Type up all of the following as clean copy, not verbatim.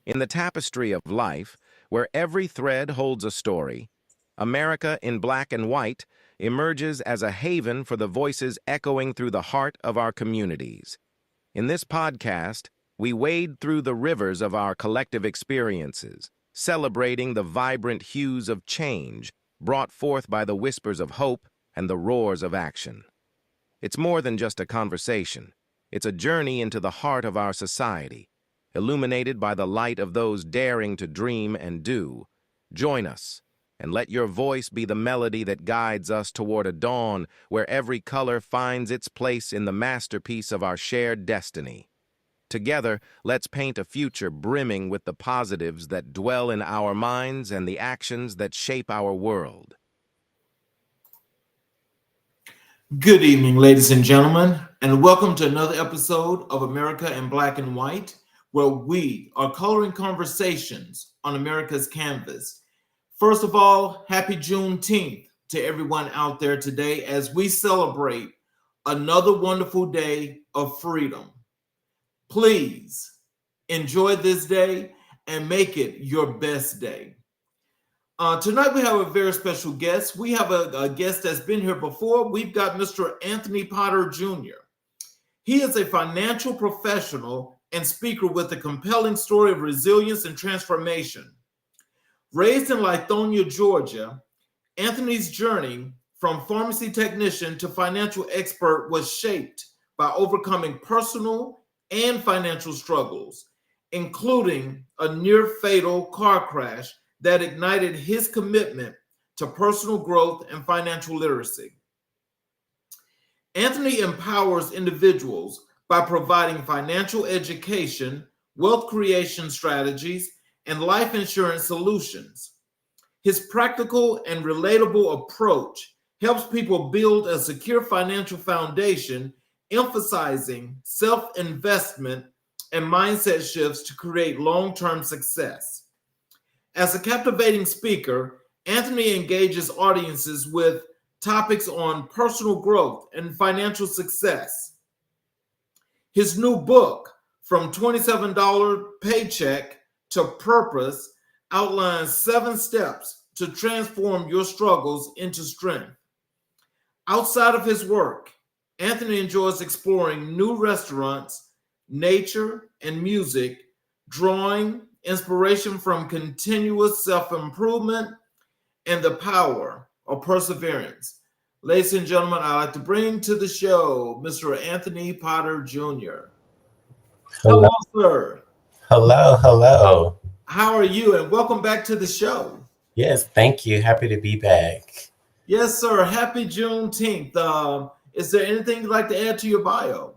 In the tapestry of life, where every thread holds a story, America in Black and White emerges as a haven for the voices echoing through the heart of our communities. In this podcast, we wade through the rivers of our collective experiences, celebrating the vibrant hues of change brought forth by the whispers of hope and the roars of action. It's more than just a conversation. It's a journey into the heart of our society, illuminated by the light of those daring to dream and do. Join us, and let your voice be the melody that guides us toward a dawn where every color finds its place in the masterpiece of our shared destiny. Together, let's paint a future brimming with the positives that dwell in our minds and the actions that shape our world. Good evening, ladies and gentlemen, and welcome to another episode of America in Black and White, where we are coloring conversations on America's canvas. First of all, happy Juneteenth to everyone out there today as we celebrate another wonderful day of freedom. Please enjoy this day and make it your best day. Tonight we have a very special guest. We have a guest that's been here before. We've got Mr. Anthony Potter Jr. He is a financial professional and speaker with a compelling story of resilience and transformation. Raised in Lithonia, Georgia, Anthony's journey from pharmacy technician to financial expert was shaped by overcoming personal and financial struggles, including a near-fatal car crash that ignited his commitment to personal growth and financial literacy. Anthony empowers individuals by providing financial education, wealth creation strategies, and life insurance solutions. His practical and relatable approach helps people build a secure financial foundation, emphasizing self-investment and mindset shifts to create long-term success. As a captivating speaker, Anthony engages audiences with topics on personal growth and financial success. His new book, From $27 Paycheck to Purpose, outlines 7 steps to transform your struggles into strength. Outside of his work, Anthony enjoys exploring new restaurants, nature, and music, drawing inspiration from continuous self-improvement and the power of perseverance. Ladies and gentlemen, I'd like to bring to the show Mr. Anthony Potter Jr. Hello, sir. hello. How are you? And welcome back to the show. Yes, thank you. Happy to be back. Yes, sir. Happy Juneteenth. Is there anything you'd like to add to your bio?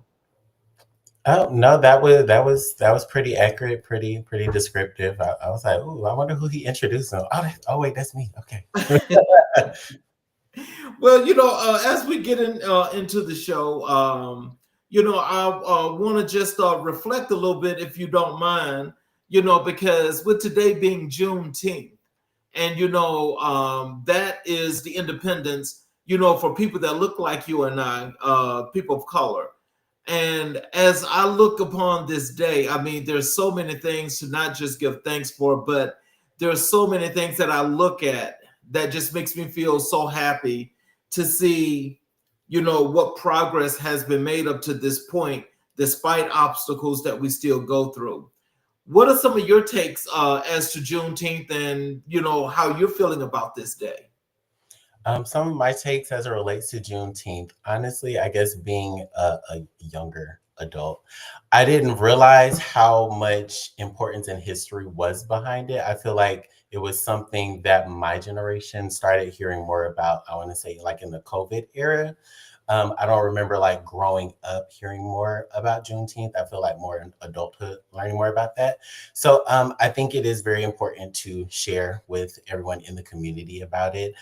Oh no, that was pretty accurate, pretty descriptive. I was like, ooh, I wonder who he introduced him. Oh wait, that's me. Okay. Well, as we get into the show, I want to just reflect a little bit, if you don't mind, because with today being Juneteenth, and that is the independence, for people that look like you and I, people of color. And as I look upon this day, I mean, there's so many things to not just give thanks for, but there's so many things that I look at that just makes me feel so happy to see, what progress has been made up to this point, despite obstacles that we still go through. What are some of your takes as to Juneteenth and, how you're feeling about this day? Some of my takes as it relates to Juneteenth, honestly, I guess being a younger adult, I didn't realize how much importance and history was behind it. I feel like it was something that my generation started hearing more about, I want to say like in the COVID era. I don't remember like growing up hearing more about Juneteenth. I feel like more in adulthood learning more about that. So I think it is very important to share with everyone in the community about it.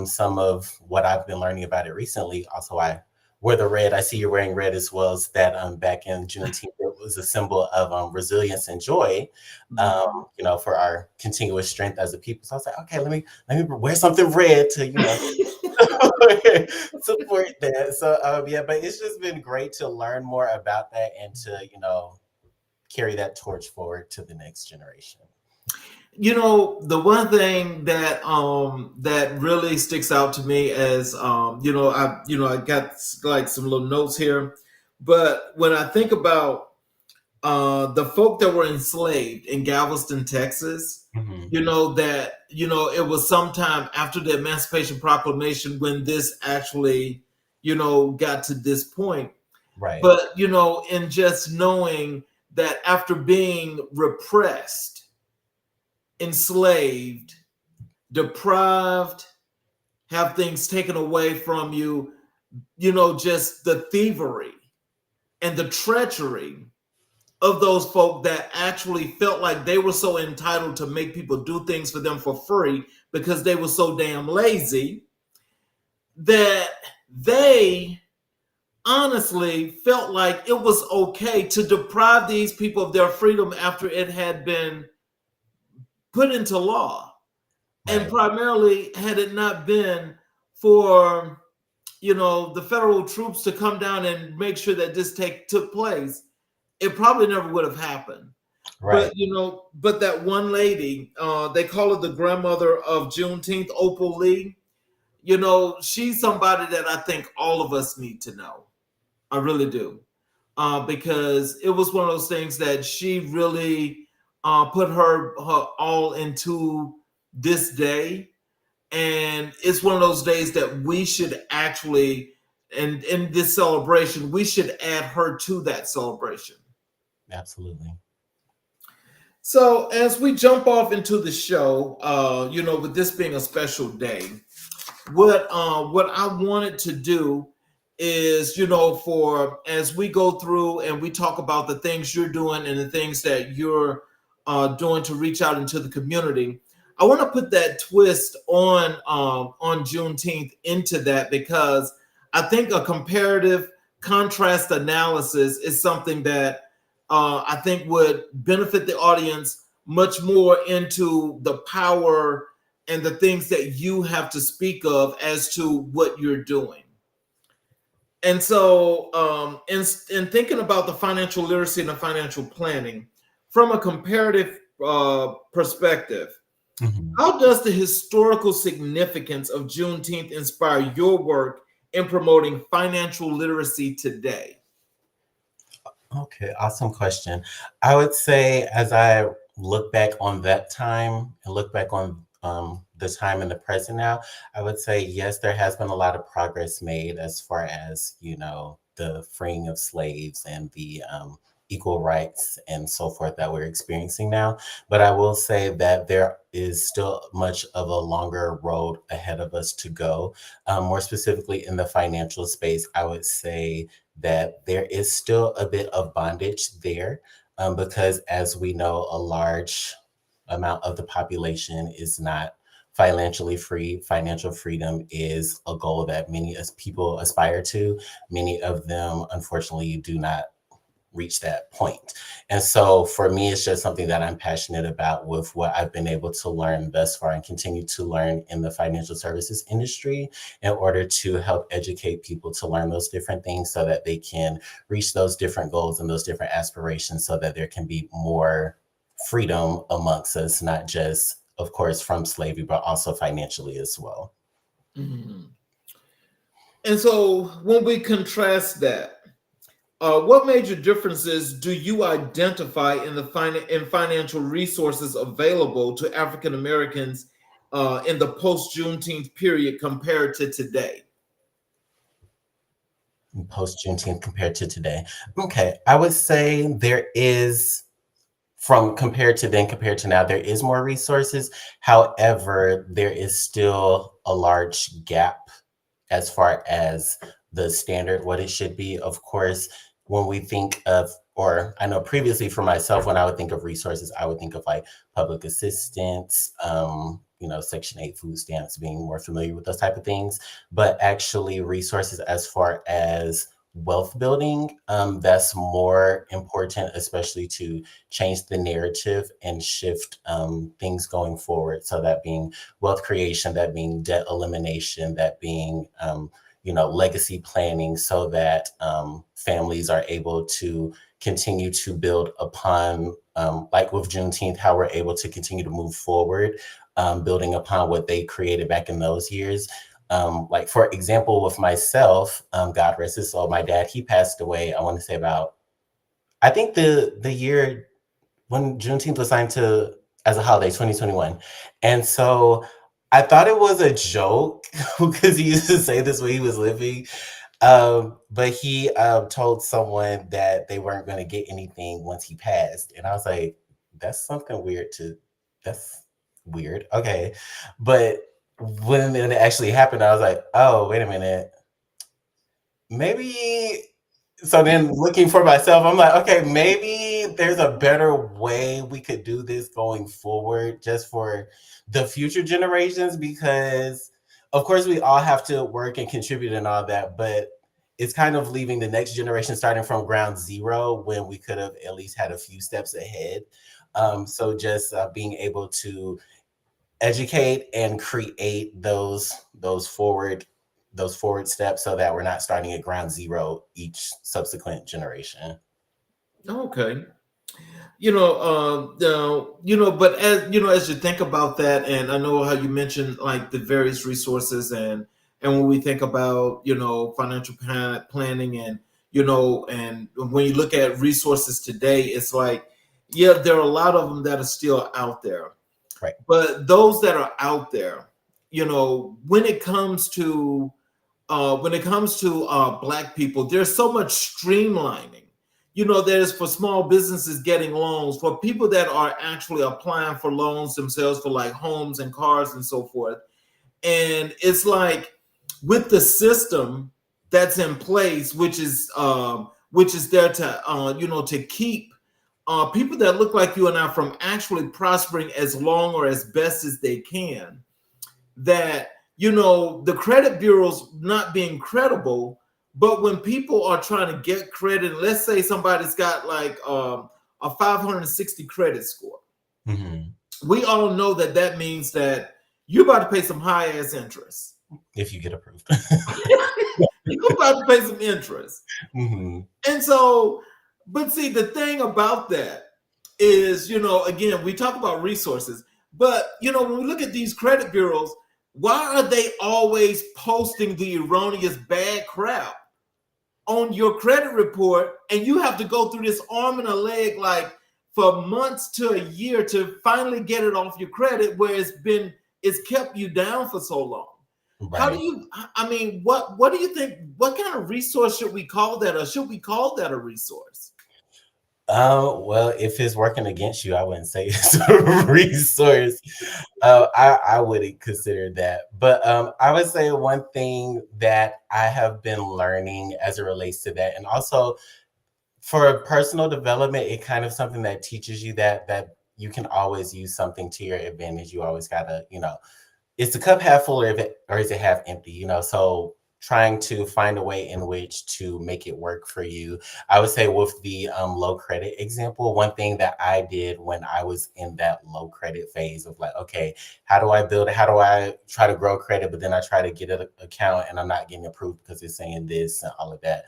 Some of what I've been learning about it recently, also I wear the red. I see you're wearing red as well, as that back in Juneteenth, it was a symbol of resilience and joy, for our continuous strength as a people. So I was like, okay, let me wear something red to, support that. So but it's just been great to learn more about that and to, carry that torch forward to the next generation. You know, the one thing that that really sticks out to me as I got like some little notes here, but when I think about the folk that were enslaved in Galveston, Texas, Mm-hmm. it was sometime after the Emancipation Proclamation when this actually, got to this point. Right. But, in just knowing that after being repressed, enslaved, deprived, have things taken away from you, just the thievery and the treachery of those folk that actually felt like they were so entitled to make people do things for them for free because they were so damn lazy that they honestly felt like it was okay to deprive these people of their freedom after it had been put into law. Right. And primarily, had it not been for the federal troops to come down and make sure that this took place, it probably never would have happened. Right. But that one lady, they call her the grandmother of Juneteenth, Opal Lee. She's somebody that I think all of us need to know. I really do, because it was one of those things that she really put her all into this day, and it's one of those days that we should actually, and in this celebration, we should add her to that celebration. Absolutely. So as we jump off into the show, with this being a special day, what I wanted to do is, for as we go through and we talk about the things you're doing and the things that you're doing to reach out into the community, I want to put that twist on Juneteenth into that, because I think a comparative contrast analysis is something that I think would benefit the audience much more into the power and the things that you have to speak of as to what you're doing. And so, in thinking about the financial literacy and the financial planning from a comparative perspective, Mm-hmm. how does the historical significance of Juneteenth inspire your work in promoting financial literacy today? Okay, awesome question. I would say, as I look back on that time and look back on the time in the present now, I would say, yes, there has been a lot of progress made as far as, the freeing of slaves and the equal rights and so forth that we're experiencing now. But I will say that there is still much of a longer road ahead of us to go. More specifically in the financial space, I would say that there is still a bit of bondage there, because, as we know, a large amount of the population is not financially free. Financial freedom is a goal that many as people aspire to. Many of them, unfortunately, do not reach that point. And so for me, it's just something that I'm passionate about with what I've been able to learn thus far and continue to learn in the financial services industry, in order to help educate people to learn those different things so that they can reach those different goals and those different aspirations, so that there can be more freedom amongst us, not just, of course, from slavery, but also financially as well. Mm-hmm. And so when we contrast that, what major differences do you identify in in financial resources available to African Americans in the post Juneteenth period compared to today? Post Juneteenth compared to today. Okay, I would say there is, from compared to then, compared to now, there is more resources. However, there is still a large gap as far as the standard, what it should be. Of course, when we think of, or I know previously for myself, when I would think of resources, I would think of like public assistance, Section 8 food stamps, being more familiar with those type of things. But actually resources as far as wealth building, that's more important, especially to change the narrative and shift things going forward. So that being wealth creation, that being debt elimination, that being legacy planning, so that families are able to continue to build upon, like with Juneteenth, how we're able to continue to move forward, building upon what they created back in those years. Like for example, with myself, God rest his soul, my dad, he passed away, I want to say about, I think the year when Juneteenth was signed to as a holiday, 2021. And so I thought it was a joke because he used to say this when he was living. But he told someone that they weren't going to get anything once he passed. And I was like, that's something weird that's weird. Okay. But when it actually happened, I was like, oh, wait a minute. Maybe. So then looking for myself, I'm like, okay, maybe there's a better way we could do this going forward just for the future generations, because of course we all have to work and contribute and all that, but it's kind of leaving the next generation starting from ground zero when we could have at least had a few steps ahead. So just being able to educate and create those forward steps so that we're not starting at ground zero each subsequent generation. Okay. But as you think about that, and I know how you mentioned like the various resources, and when we think about financial planning, and and when you look at resources today, it's like, yeah, there are a lot of them that are still out there, right? But those that are out there, when it comes to Black people, there's so much streamlining. There's for small businesses getting loans, for people that are actually applying for loans themselves for like homes and cars and so forth. And it's like with the system that's in place, which is there to to keep people that look like you and I from actually prospering as long or as best as they can. That the credit bureaus not being credible, but when people are trying to get credit, let's say somebody's got like a 560 credit score, we all know that means that you're about to pay some high ass interest if you get approved. You're about to pay some interest. And so, but see, the thing about that is, again, we talk about resources, but when we look at these credit bureaus, why are they always posting the erroneous bad crap on your credit report? And you have to go through this arm and a leg like for months to a year to finally get it off your credit, where it's kept you down for so long. Right. How do you, what do you think, what kind of resource should we call that? Or should we call that a resource? Well, if it's working against you, I wouldn't say it's a resource. I wouldn't consider that. But I would say one thing that I have been learning as it relates to that, and also for personal development, it kind of something that teaches you that you can always use something to your advantage. You always gotta, is the cup half full or is it half empty? So trying to find a way in which to make it work for you. I would say with the low credit example, one thing that I did when I was in that low credit phase of like, okay, how do I build it? How do I try to grow credit? But then I try to get an account and I'm not getting approved because it's saying this and all of that.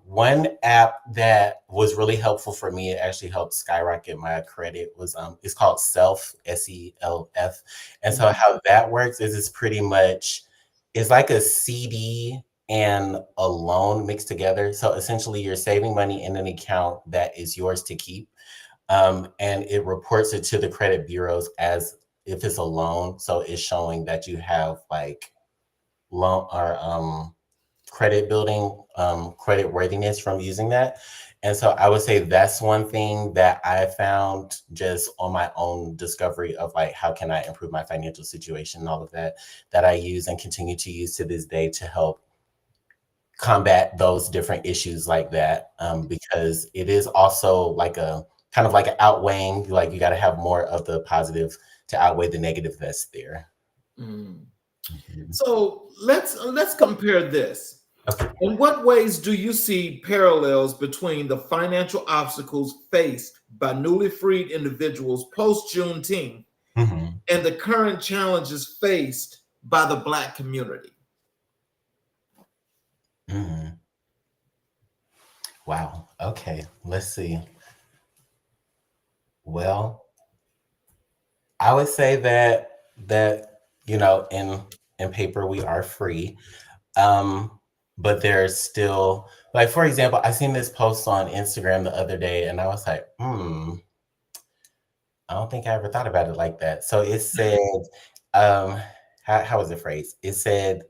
One app that was really helpful for me, it actually helped skyrocket my credit, was it's called Self, SELF. And so how that works is it's pretty much, it's like a CD and a loan mixed together. So essentially you're saving money in an account that is yours to keep. And it reports it to the credit bureaus as if it's a loan. So it's showing that you have like loan or credit building, credit worthiness from using that. And so I would say that's one thing that I found just on my own discovery of like, how can I improve my financial situation and all of that I use and continue to use to this day to help combat those different issues like that. Because it is also like a kind of like an outweighing, like you got to have more of the positive to outweigh the negative that's there. So let's compare this. Okay. In what ways do you see parallels between the financial obstacles faced by newly freed individuals post Juneteenth and the current challenges faced by the Black community? Wow. Okay. Let's see. Well, I would say that in paper we are free. Um, but there's still, like, for example, I seen this post on Instagram the other day and I was like, I don't think I ever thought about it like that. So it said, um, how was it phrased? It said,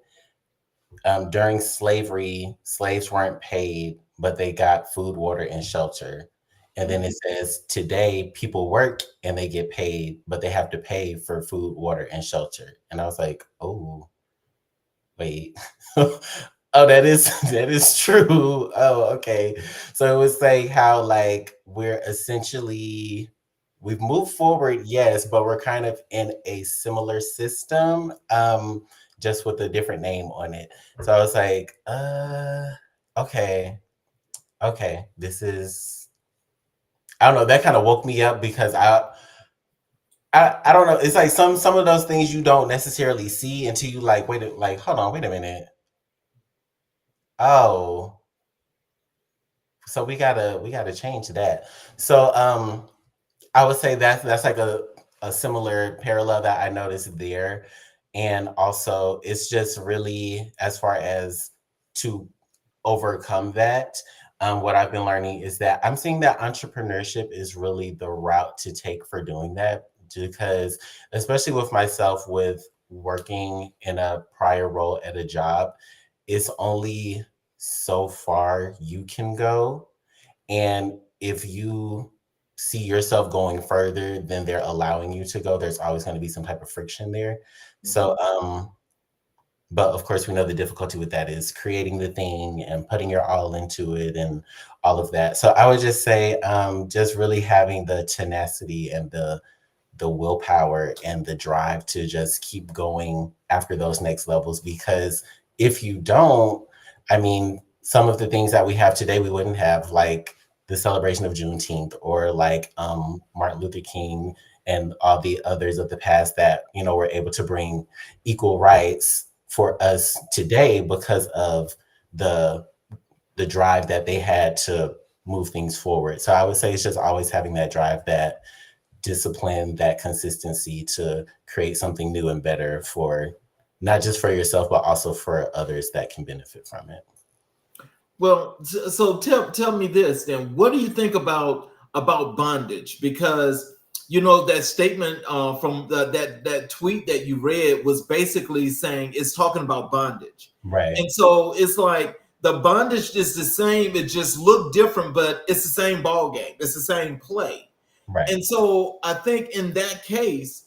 during slavery, slaves weren't paid, but they got food, water, and shelter. And then it says today people work and they get paid, but they have to pay for food, water, and shelter. And I was like, oh, wait. Oh, that is true. Oh, okay. So it was like how like we're essentially we've moved forward, yes, but we're kind of in a similar system, just with a different name on it. So I was like, okay, okay, this is I don't know, that kind of woke me up because I don't know. It's like some of those things you don't necessarily see until you like like hold on, wait a minute. Oh, so we gotta change that. So I would say that's like a similar parallel that I noticed there. And also it's just really as far as to overcome that. What I've been learning is that I'm seeing that entrepreneurship is really the route to take for doing that because especially with myself with working in a prior role at a job, it's only so far you can go. And if you see yourself going further than they're allowing you to go, there's always going to be some type of friction there. So, but of course, we know the difficulty with that is creating the thing and putting your all into it and all of that. So I would just say, just really having the tenacity and the willpower and the drive to just keep going after those next levels. Because if you don't, I mean, some of the things that we have today, we wouldn't have, like the celebration of Juneteenth or like Martin Luther King and all the others of the past that, were able to bring equal rights for us today because of the the drive that they had to move things forward. So I would say it's just always having that drive, that discipline, that consistency to create something new and better for not just for yourself, but also for others that can benefit from it. Well, so tell me this then. What do you think about bondage? Because that statement from that tweet that you read was basically saying it's talking about bondage, Right. and so it's like the bondage is the same. It just looked different, but it's the same ball game. It's the same play, Right. and so I think in that case,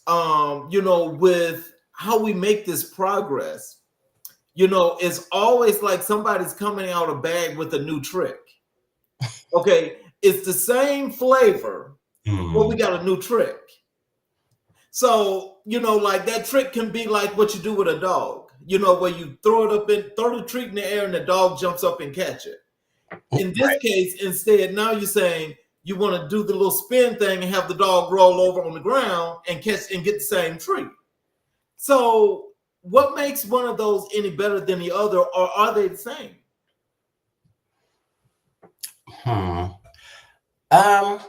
with how we make this progress, it's always like somebody's coming out a bag with a new trick. Okay, it's the same flavor, but we Mm. got a new trick. So, like that trick can be like what you do with a dog, where you throw the treat in the air and the dog jumps up and catch it. In this Right. case, instead, now you're saying you want to do the little spin thing and have the dog roll over on the ground and catch and get the same treat. So, what makes one of those any better than the other, or are they the same? Hmm. Um,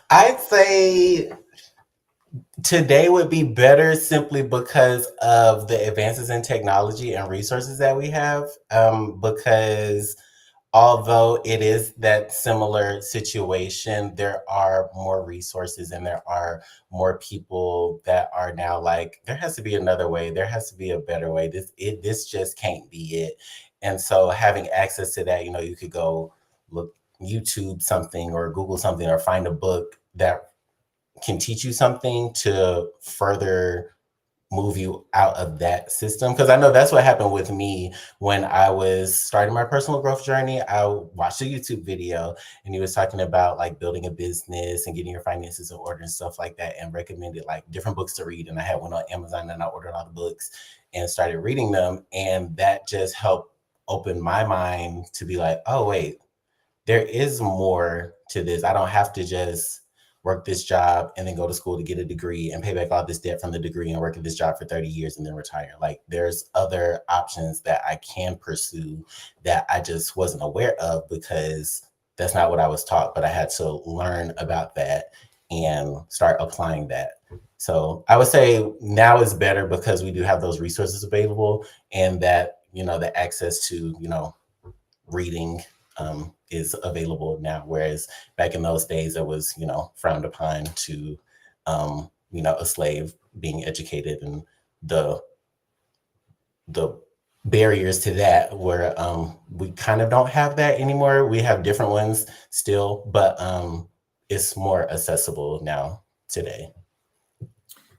I'd say today would be better simply because of the advances in technology and resources that we have. Because although it is that similar situation, there are more resources and there are more people that are now like, there has to be another way. There has to be a better way. This just can't be it. And so having access to that, you could go look YouTube something or Google something or find a book that can teach you something to further move you out of that system. Because I know that's what happened with me when I was starting my personal growth journey. I watched a YouTube video and he was talking about like building a business and getting your finances in order and stuff like that, and recommended like different books to read. And I had one on Amazon and I ordered all the books and started reading them. And that just helped open my mind to be like, oh, wait, there is more to this. I don't have to just work this job and then go to school to get a degree and pay back all this debt from the degree and work at this job for 30 years and then retire. Like there's other options that I can pursue that I just wasn't aware of because that's not what I was taught, but I had to learn about that and start applying that. So I would say now is better because we do have those resources available and that, the access to, reading is available now. Whereas back in those days, it was, frowned upon to, a slave being educated, and the barriers to that where we kind of don't have that anymore. We have different ones still, but it's more accessible now today.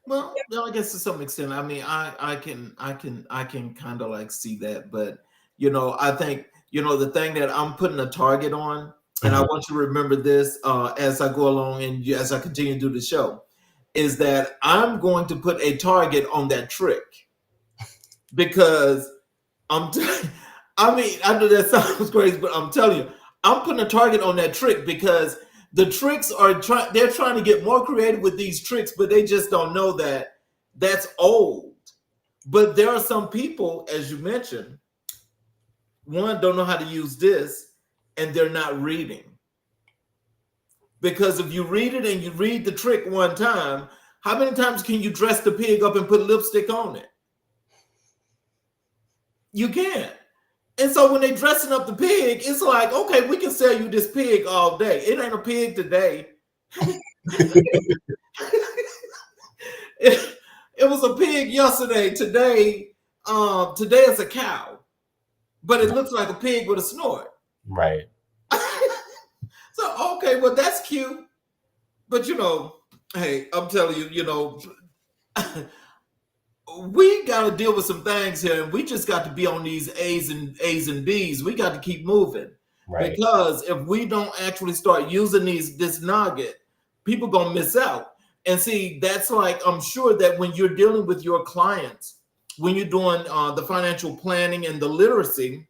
Well, I guess to some extent, I mean, I can kind of like see that, but I think the thing that I'm putting a target on, and I want you to remember this as I go along and as I continue to do the show, is that I'm going to put a target on that trick, because I mean, I know that sounds crazy, but I'm telling you, I'm putting a target on that trick because the tricks they're trying to get more creative with these tricks, but they just don't know that that's old. But there are some people, as you mentioned, one, don't know how to use this, and they're not reading. Because if you read it and you read the trick one time, how many times can you dress the pig up and put lipstick on it? You can't. And so when they're dressing up the pig, it's like, okay, we can sell you this pig all day. It ain't a pig today. It was a pig yesterday. Today it's a cow. But it looks like a pig with a snort. Right. So, okay, well, that's cute. But, hey, I'm telling you, we got to deal with some things here, and we just got to be on these A's and B's. We got to keep moving, right? Because if we don't actually start using this nugget, people gonna miss out. And see, that's like, I'm sure that when you're dealing with your clients, when you're doing the financial planning and the literacy,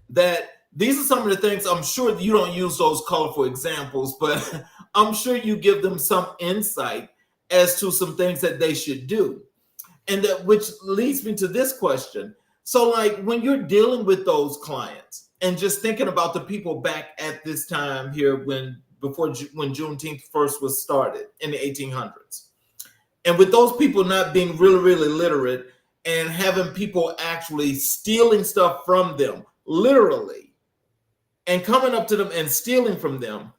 that these are some of the things. I'm sure you don't use those colorful examples, but I'm sure you give them some insight as to some things that they should do. And that, which leads me to this question. So like when you're dealing with those clients and just thinking about the people back at this time here when Juneteenth first was started in the 1800s, and with those people not being really, really literate and having people actually stealing stuff from them, literally, and coming up to them and stealing from them,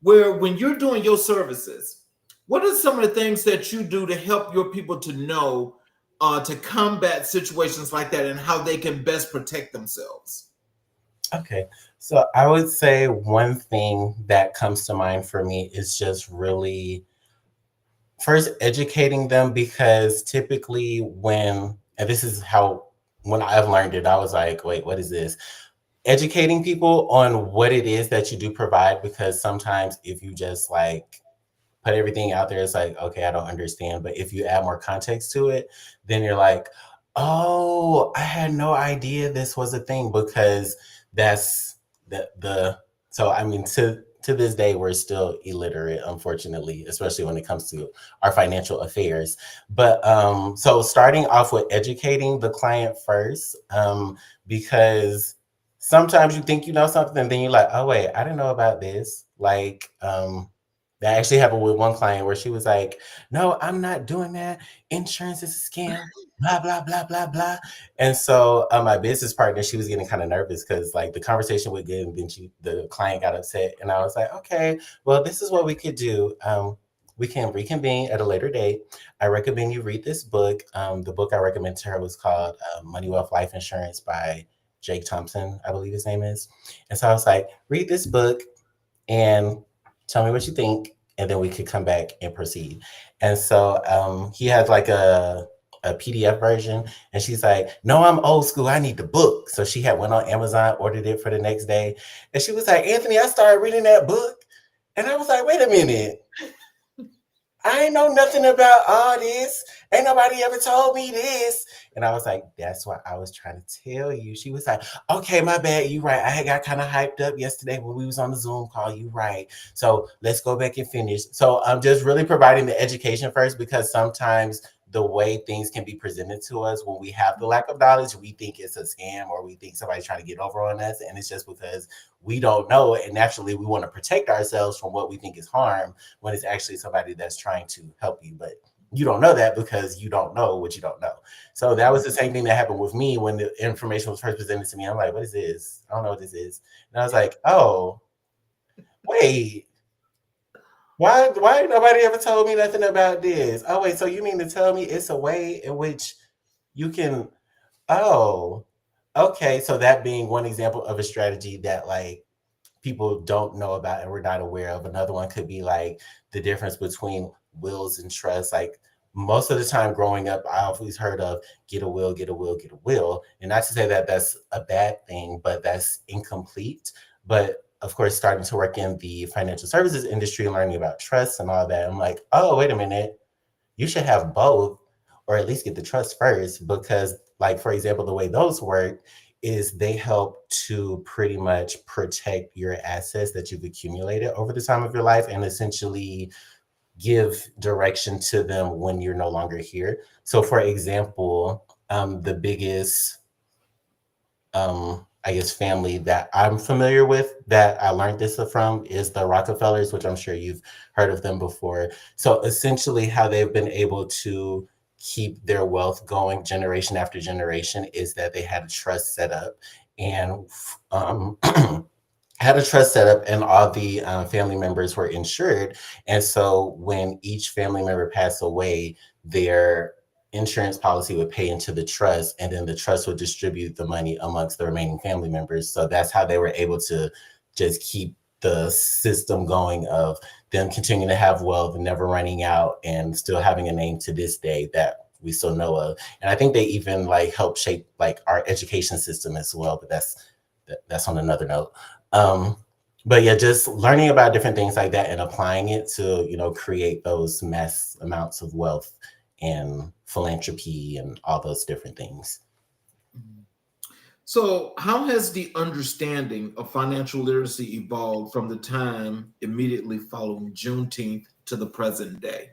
where when you're doing your services, what are some of the things that you do to help your people to know to combat situations like that and how they can best protect themselves? Okay, so I would say one thing that comes to mind for me is just really first educating them, because typically when I've learned it, I was like, wait, what is this? Educating people on what it is that you do provide, because sometimes if you just like put everything out there, it's like, okay, I don't understand. But if you add more context to it, then you're like, oh, I had no idea this was a thing, because that's so I mean, to this day, we're still illiterate, unfortunately, especially when it comes to our financial affairs. But so starting off with educating the client first, because sometimes you think you know something, and then you're like, oh wait, I didn't know about this. Like that actually happened with one client where she was like, no, I'm not doing that. Insurance is a scam, blah, blah, blah, blah, blah. And so my business partner, she was getting kind of nervous because like the conversation would get, and then the client got upset. And I was like, okay, well, this is what we could do. We can reconvene at a later date. I recommend you read this book. The book I recommended to her was called Money, Wealth, Life Insurance by Jake Thompson, I believe his name is. And so I was like, read this book and tell me what you think, and then we could come back and proceed. And so he has like a PDF version, and she's like, no, I'm old school, I need the book. So she had went on Amazon, ordered it for the next day, and she was like, Anthony, I started reading that book, and I was like, wait a minute, I ain't know nothing about all this. Ain't nobody ever told me this. And I was like, that's what I was trying to tell you. She was like, okay, my bad. You right. I had got kind of hyped up yesterday when we was on the Zoom call. You right. So let's go back and finish. So I'm just really providing the education first, because sometimes the way things can be presented to us when we have the lack of knowledge, we think it's a scam or we think somebody's trying to get over on us. And it's just because we don't know it. And naturally, we want to protect ourselves from what we think is harm when it's actually somebody that's trying to help you. But you don't know that because you don't know what you don't know. So that was the same thing that happened with me when the information was first presented to me. I'm like, what is this? I don't know what this is. And I was like, oh, wait. Why nobody ever told me nothing about this? Oh, wait, so you mean to tell me it's a way in which you can, oh, okay. So that being one example of a strategy that like people don't know about and we're not aware of. Another one could be like the difference between wills and trusts. Like most of the time growing up, I always heard of get a will, get a will, get a will. And not to say that that's a bad thing, but that's incomplete. But of course, starting to work in the financial services industry, learning about trusts and all that, I'm like, oh, wait a minute, you should have both, or at least get the trust first, because like, for example, the way those work is they help to pretty much protect your assets that you've accumulated over the time of your life and essentially give direction to them when you're no longer here. So for example, the biggest I guess family that I'm familiar with that I learned this from is the Rockefellers, which I'm sure you've heard of them before. So essentially, how they've been able to keep their wealth going generation after generation is that they had a trust set up and had a trust set up, and all the family members were insured. And so when each family member passed away, their insurance policy would pay into the trust, and then the trust would distribute the money amongst the remaining family members. So that's how they were able to just keep the system going of them continuing to have wealth, never running out, and still having a name to this day that we still know of. And I think they even like help shape like our education system as well, but that's on another note. Um, but yeah, just learning about different things like that and applying it to, create those mass amounts of wealth and philanthropy and all those different things. So, how has the understanding of financial literacy evolved from the time immediately following Juneteenth to the present day?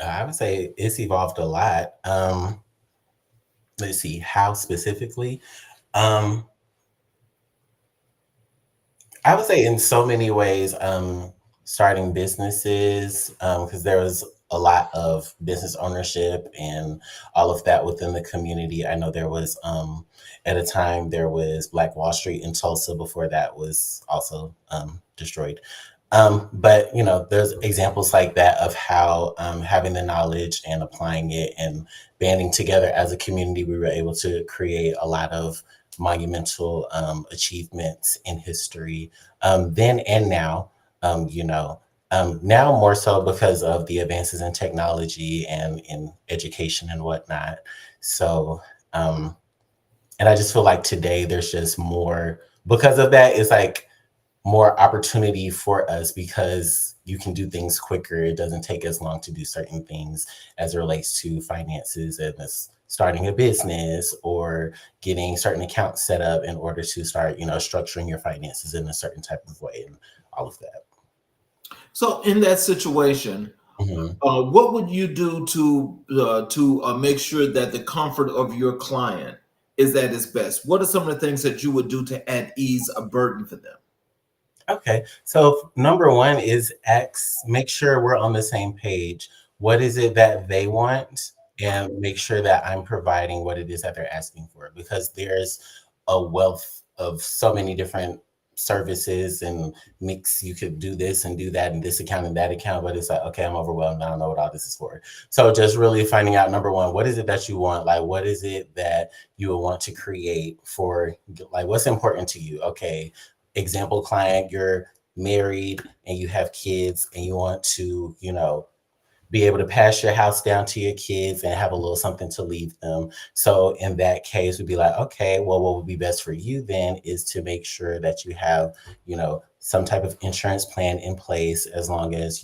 I would say it's evolved a lot. Let's see, how specifically. Um, I would say in so many ways, starting businesses, because there was a lot of business ownership and all of that within the community. I know there was, at a time, there was Black Wall Street in Tulsa before that was also destroyed. But, there's examples like that of how having the knowledge and applying it and banding together as a community, we were able to create a lot of monumental achievements in history then and now. Now more so because of the advances in technology and in education and whatnot. So, and I just feel like today there's just more because of that. It's like more opportunity for us because you can do things quicker. It doesn't take as long to do certain things as it relates to finances and this starting a business or getting certain accounts set up in order to start, structuring your finances in a certain type of way and all of that. So, in that situation, Mhm. what would you do to make sure that the comfort of your client is at its best? What are some of the things that you would do to add ease a burden for them? Okay. So number one is make sure we're on the same page. What is it that they want? And make sure that I'm providing what it is that they're asking for because there's a wealth of so many different services and mix. You could do this and do that in this account and that account, but it's like, okay, I'm overwhelmed. I don't know what all this is for. So just really finding out number one, what is it that you want? Like, what is it that you would want to create for like what's important to you? Okay, example client, you're married and you have kids and you want to, be able to pass your house down to your kids and have a little something to leave them. So in that case, we'd be like, okay, well, what would be best for you then is to make sure that you have, some type of insurance plan in place as long as,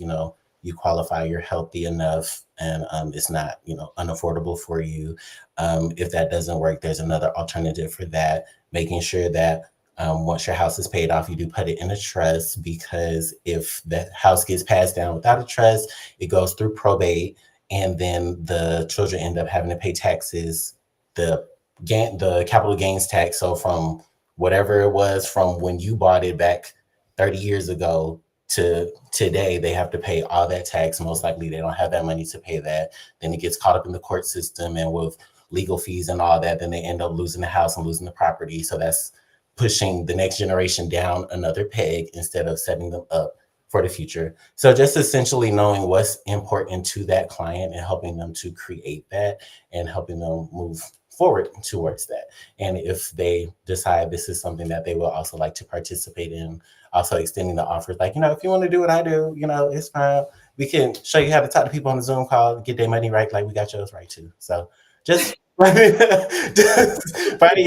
you qualify, you're healthy enough, and it's not, unaffordable for you. If that doesn't work, there's another alternative for that. Making sure that once your house is paid off, you do put it in a trust, because if the house gets passed down without a trust, it goes through probate, and then the children end up having to pay taxes, the capital gains tax. So from whatever it was from when you bought it back 30 years ago to today, they have to pay all that tax. Most likely they don't have that money to pay that. Then it gets caught up in the court system, and with legal fees and all that, then they end up losing the house and losing the property. So that's pushing the next generation down another peg instead of setting them up for the future. So just essentially knowing what's important to that client and helping them to create that and helping them move forward towards that. And if they decide this is something that they will also like to participate in, also extending the offers, like, if you want to do what I do, it's fine. We can show you how to talk to people on the Zoom call, get their money right, like we got yours right too. So just finding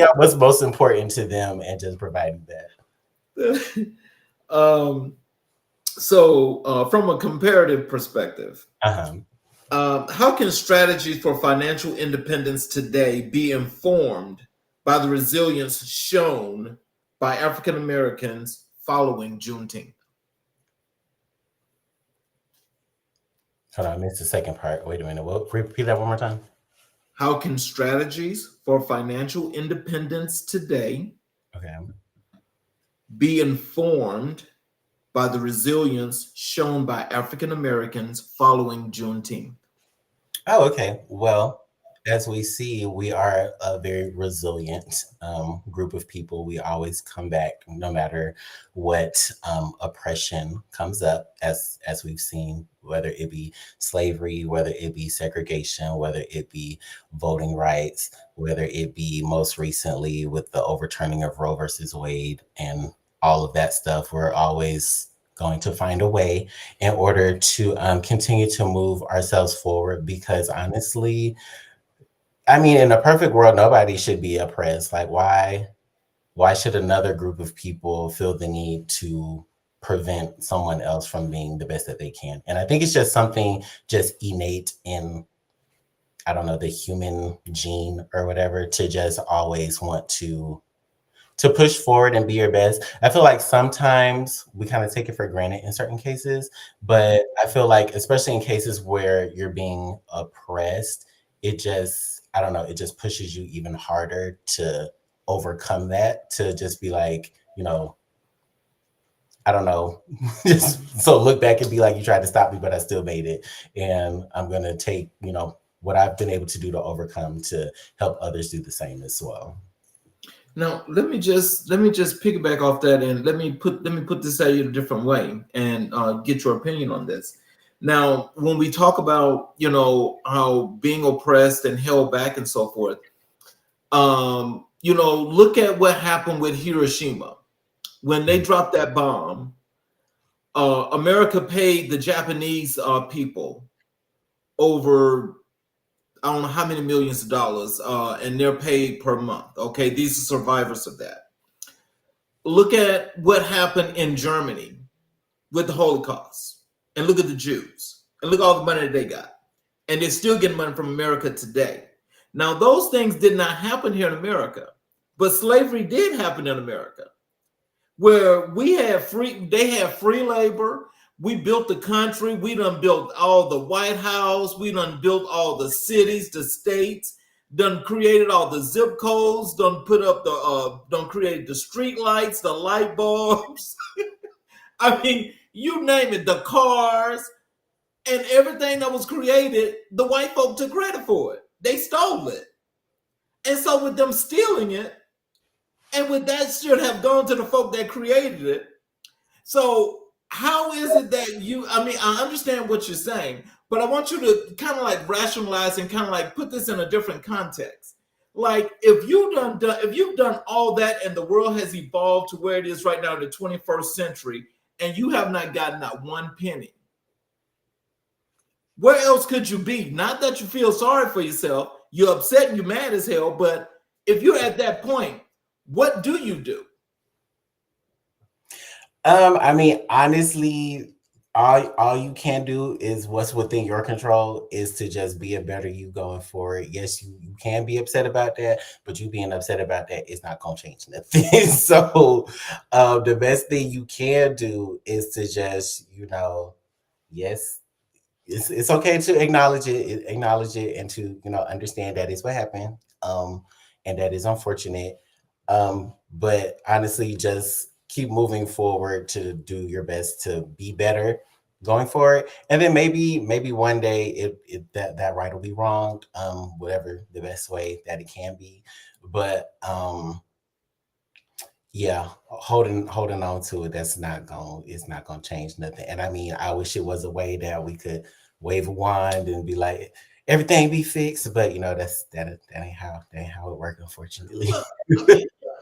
out what's most important to them and just providing that. So from a comparative perspective, how can strategies for financial independence today be informed by the resilience shown by African Americans following Juneteenth? Hold on, I missed the second part. Wait a minute. Repeat that one more time. How can strategies for financial independence today be informed by the resilience shown by African Americans following Juneteenth? Oh, okay. Well, as we see, we are a very resilient group of people. We always come back no matter what oppression comes up, as we've seen, whether it be slavery, whether it be segregation, whether it be voting rights, whether it be most recently with the overturning of Roe versus Wade and all of that stuff. We're always going to find a way in order to continue to move ourselves forward, because honestly, I mean, in a perfect world, nobody should be oppressed. Like, why should another group of people feel the need to prevent someone else from being the best that they can? And I think it's just something just innate in, I don't know, the human gene or whatever, to just always want to push forward and be your best. I feel like sometimes we kind of take it for granted in certain cases, but I feel like, especially in cases where you're being oppressed, it just, I don't know, it just pushes you even harder to overcome that, to just be like, I don't know, just so look back and be like, you tried to stop me, but I still made it. And I'm going to take, what I've been able to do to overcome to help others do the same as well. Now, let me just piggyback off that, and let me put this at you a different way and get your opinion on this. Now, when we talk about how being oppressed and held back and so forth, look at what happened with Hiroshima when they dropped that bomb. America paid the Japanese people over, I don't know how many millions of dollars, and they're paid per month. Okay, these are survivors of that. Look at what happened in Germany with the Holocaust, and look at the Jews, and look at all the money that they got. And they're still getting money from America today. Now, those things did not happen here in America, but slavery did happen in America, where they had free labor. We built the country. We done built all the White House. We done built all the cities, the states, done created all the zip codes, done created the street lights, the light bulbs. I mean, you name it, the cars, and everything that was created, the white folk took credit for it. They stole it. And so with them stealing it, and with that should have gone to the folk that created it. So how is it that I understand what you're saying, but I want you to kind of like rationalize and kind of like put this in a different context. Like, if you've done all that and the world has evolved to where it is right now in the 21st century, and you have not gotten that one penny, where else could you be? Not that you feel sorry for yourself, you're upset and you're mad as hell, but if you're at that point, what do you do? I mean, honestly, all you can do is what's within your control is to just be a better you going forward. Yes, you can be upset about that, but you being upset about that is not gonna change nothing. So the best thing you can do is to just, yes, it's okay to acknowledge it, and to understand that it's what happened, and that is unfortunate. But honestly, just keep moving forward to do your best to be better going forward, and then maybe one day that right will be wrong, whatever the best way that it can be. But yeah, holding on to it, it's not gonna change nothing. And I mean, I wish it was a way that we could wave a wand and be like everything be fixed, but that ain't how it works, unfortunately. Well,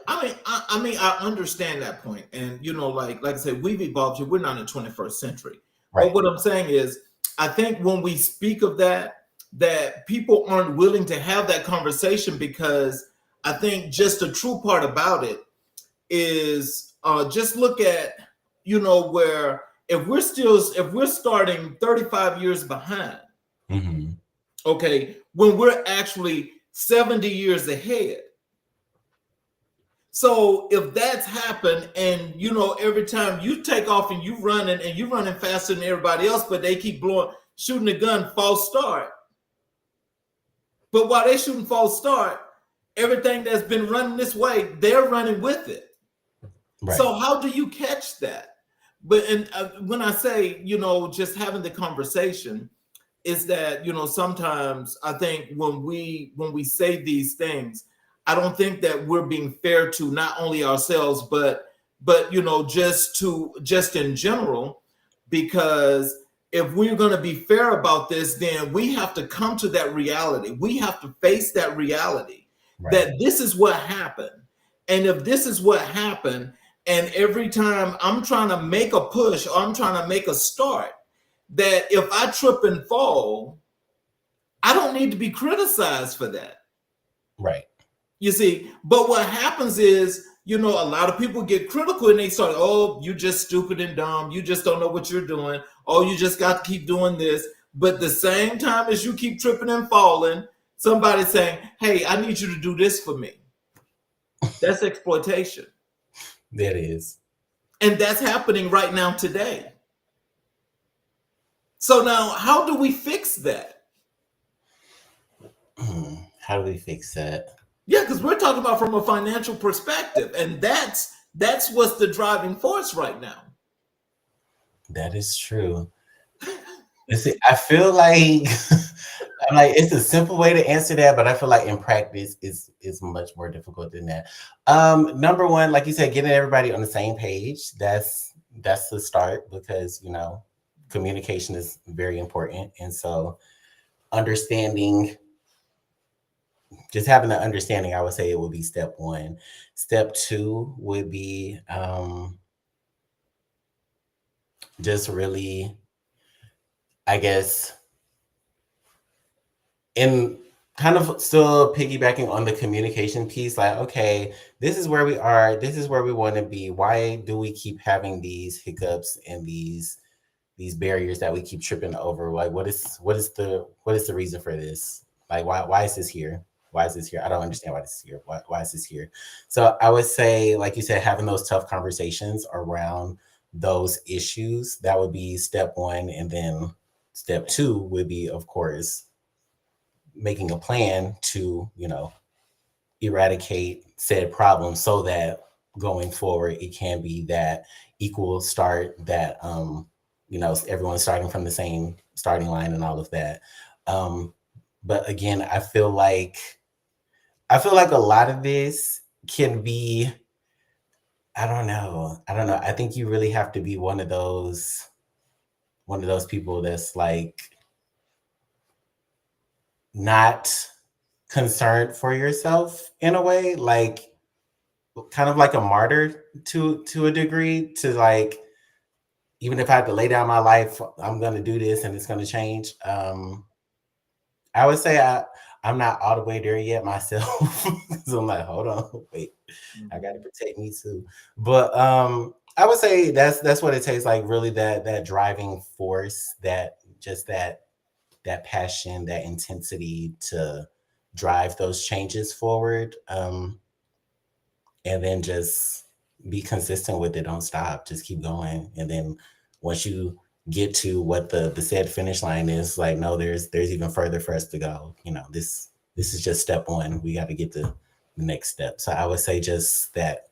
I mean, I understand that point, and like I said, we've evolved here. We're not in the 21st century, but Right. what I'm saying is, I think when we speak of that people aren't willing to have that conversation because I think just the true part about it is just look at where if we're starting 35 years behind, Hmm. okay, when we're actually 70 years ahead. So if that's happened, and every time you take off and you're running faster than everybody else, but they keep shooting the gun false start. But while they shooting false start, everything that's been running this way, they're running with it. Right. So how do you catch that? But when I say just having the conversation, is that sometimes I think when we say these things, I don't think that we're being fair to not only ourselves but just in general, because if we're going to be fair about this, then we have to come to that reality. We have to face that reality Right. that this is what happened. And if this is what happened, and every time I'm trying to make a push or I'm trying to make a start, that if I trip and fall, I don't need to be criticized for that. Right. You see, but what happens is, a lot of people get critical and they start, oh, you just stupid and dumb. You just don't know what you're doing. Oh, you just got to keep doing this. But the same time as you keep tripping and falling, somebody's saying, hey, I need you to do this for me. That's exploitation. That is. And that's happening right now today. So now, how do we fix that? How do we fix that? Yeah, because we're talking about from a financial perspective, and that's what's the driving force right now. That is true. I feel like I'm like it's a simple way to answer that, but I feel like in practice is much more difficult than that. Number one, like you said, getting everybody on the same page. That's the start, because communication is very important, and so understanding, just having the understanding, I would say it would be step one. Step two would be just really, I guess, in kind of still piggybacking on the communication piece, like, okay, this is where we are, this is where we want to be. Why do we keep having these hiccups and these barriers that we keep tripping over? Like, what is the reason for this? Like, why is this here? Why is this here? I don't understand why this is here. Why is this here? So I would say, like you said, having those tough conversations around those issues, that would be step one. And then step two would be, of course, making a plan to, eradicate said problem, so that going forward, it can be that equal start, that, everyone's starting from the same starting line and all of that. But again, I feel like a lot of this can be, I don't know. I think you really have to be one of those people that's like not concerned for yourself in a way, like kind of like a martyr to a degree, to like, even if I have to lay down my life, I'm going to do this and it's going to change. I would say I'm not all the way there yet myself. So I'm like, hold on, wait, I got to protect me too. But I would say that's what it takes. Like really that driving force, that just that passion, that intensity to drive those changes forward. And then just be consistent with it. Don't stop. Just keep going. And then once you get to what the said finish line is, like, no, there's even further for us to go. You know, this is just step one. We got to get to the next step. So I would say just that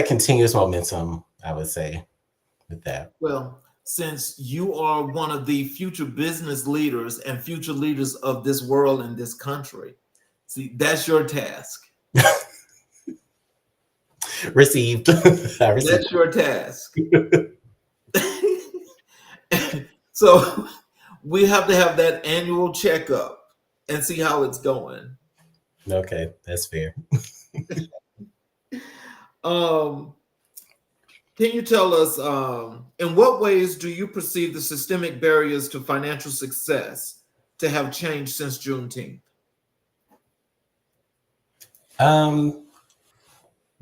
continuous momentum, I would say, with that. Well, since you are one of the future business leaders and future leaders of this world and this country, see, that's your task. Received. I received. That's your task. So we have to have that annual checkup and see how it's going. Okay, that's fair. Can you tell us in what ways do you perceive the systemic barriers to financial success to have changed since Juneteenth?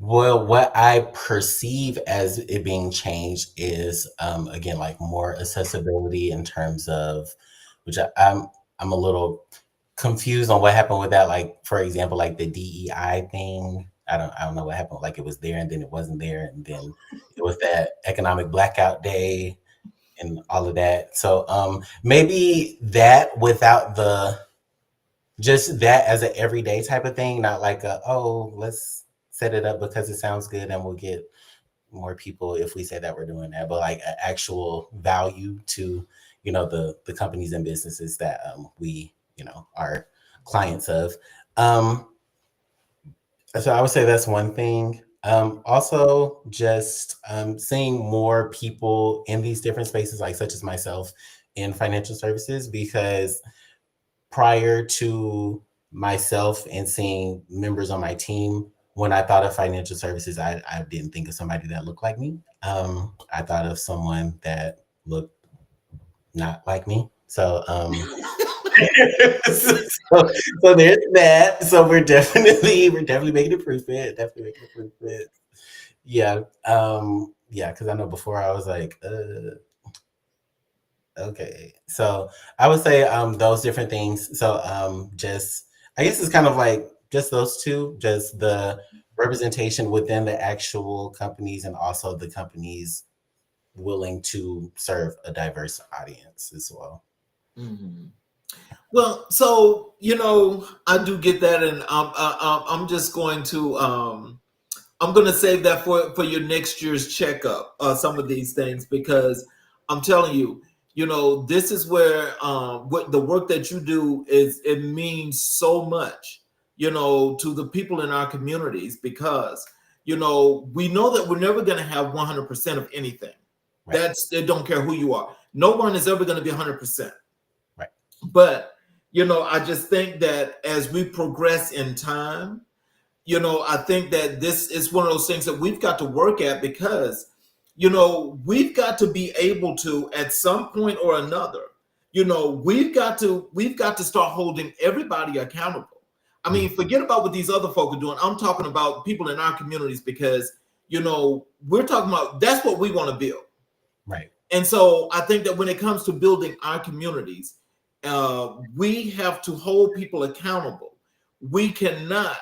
Well, what I perceive as it being changed is, again, like more accessibility in terms of, which I'm a little confused on what happened with that. Like, for example, like the DEI thing. I don't know what happened. Like it was there and then it wasn't there, and then it was that economic blackout day and all of that. So maybe that without just that as an everyday type of thing, not like let's set it up because it sounds good and we'll get more people if we say that we're doing that, but like an actual value to, you know, the companies and businesses that we, you know, are clients of. So I would say that's one thing. Also just seeing more people in these different spaces, like such as myself in financial services, because prior to myself and seeing members on my team, when I thought of financial services, I didn't think of somebody that looked like me. I thought of someone that looked not like me. So, so there's that. So we're definitely making improvement. Definitely making improvement. Yeah. Yeah, because I know before I was like, okay. So I would say those different things. So just I guess it's kind of like just those two, just the representation within the actual companies and also the companies willing to serve a diverse audience as well. Mm-hmm. Well, so you know, I do get that, and I'm just going to I'm going to save that for your next year's checkup. Some of these things, because I'm telling you, you know, this is where what the work that you do is, it means so much, you know, to the people in our communities, because you know we know that we're never going to have 100% of anything. Right. That's, they don't care who you are. No one is ever going to be 100%. Right. But you know, I just think that as we progress in time, you know, I think that this is one of those things that we've got to work at, because, you know, we've got to be able to, at some point or another, you know, we've got to start holding everybody accountable. I mean, forget about what these other folk are doing. I'm talking about people in our communities, because, you know, we're talking about, that's what we want to build. Right. And so I think that when it comes to building our communities, we have to hold people accountable. We cannot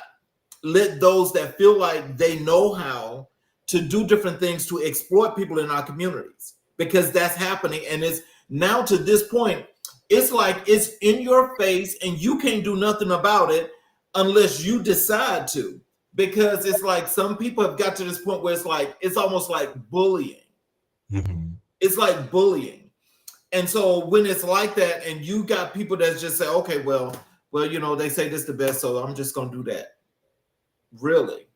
let those that feel like they know how to do different things to exploit people in our communities, because that's happening. And it's now to this point, it's like it's in your face and you can't do nothing about it unless you decide to, because it's like some people have got to this point where it's almost like bullying. Mm-hmm. It's like bullying. And so when it's like that, and you got people that just say, okay, well, you know, they say this the best, so I'm just gonna do that. Really?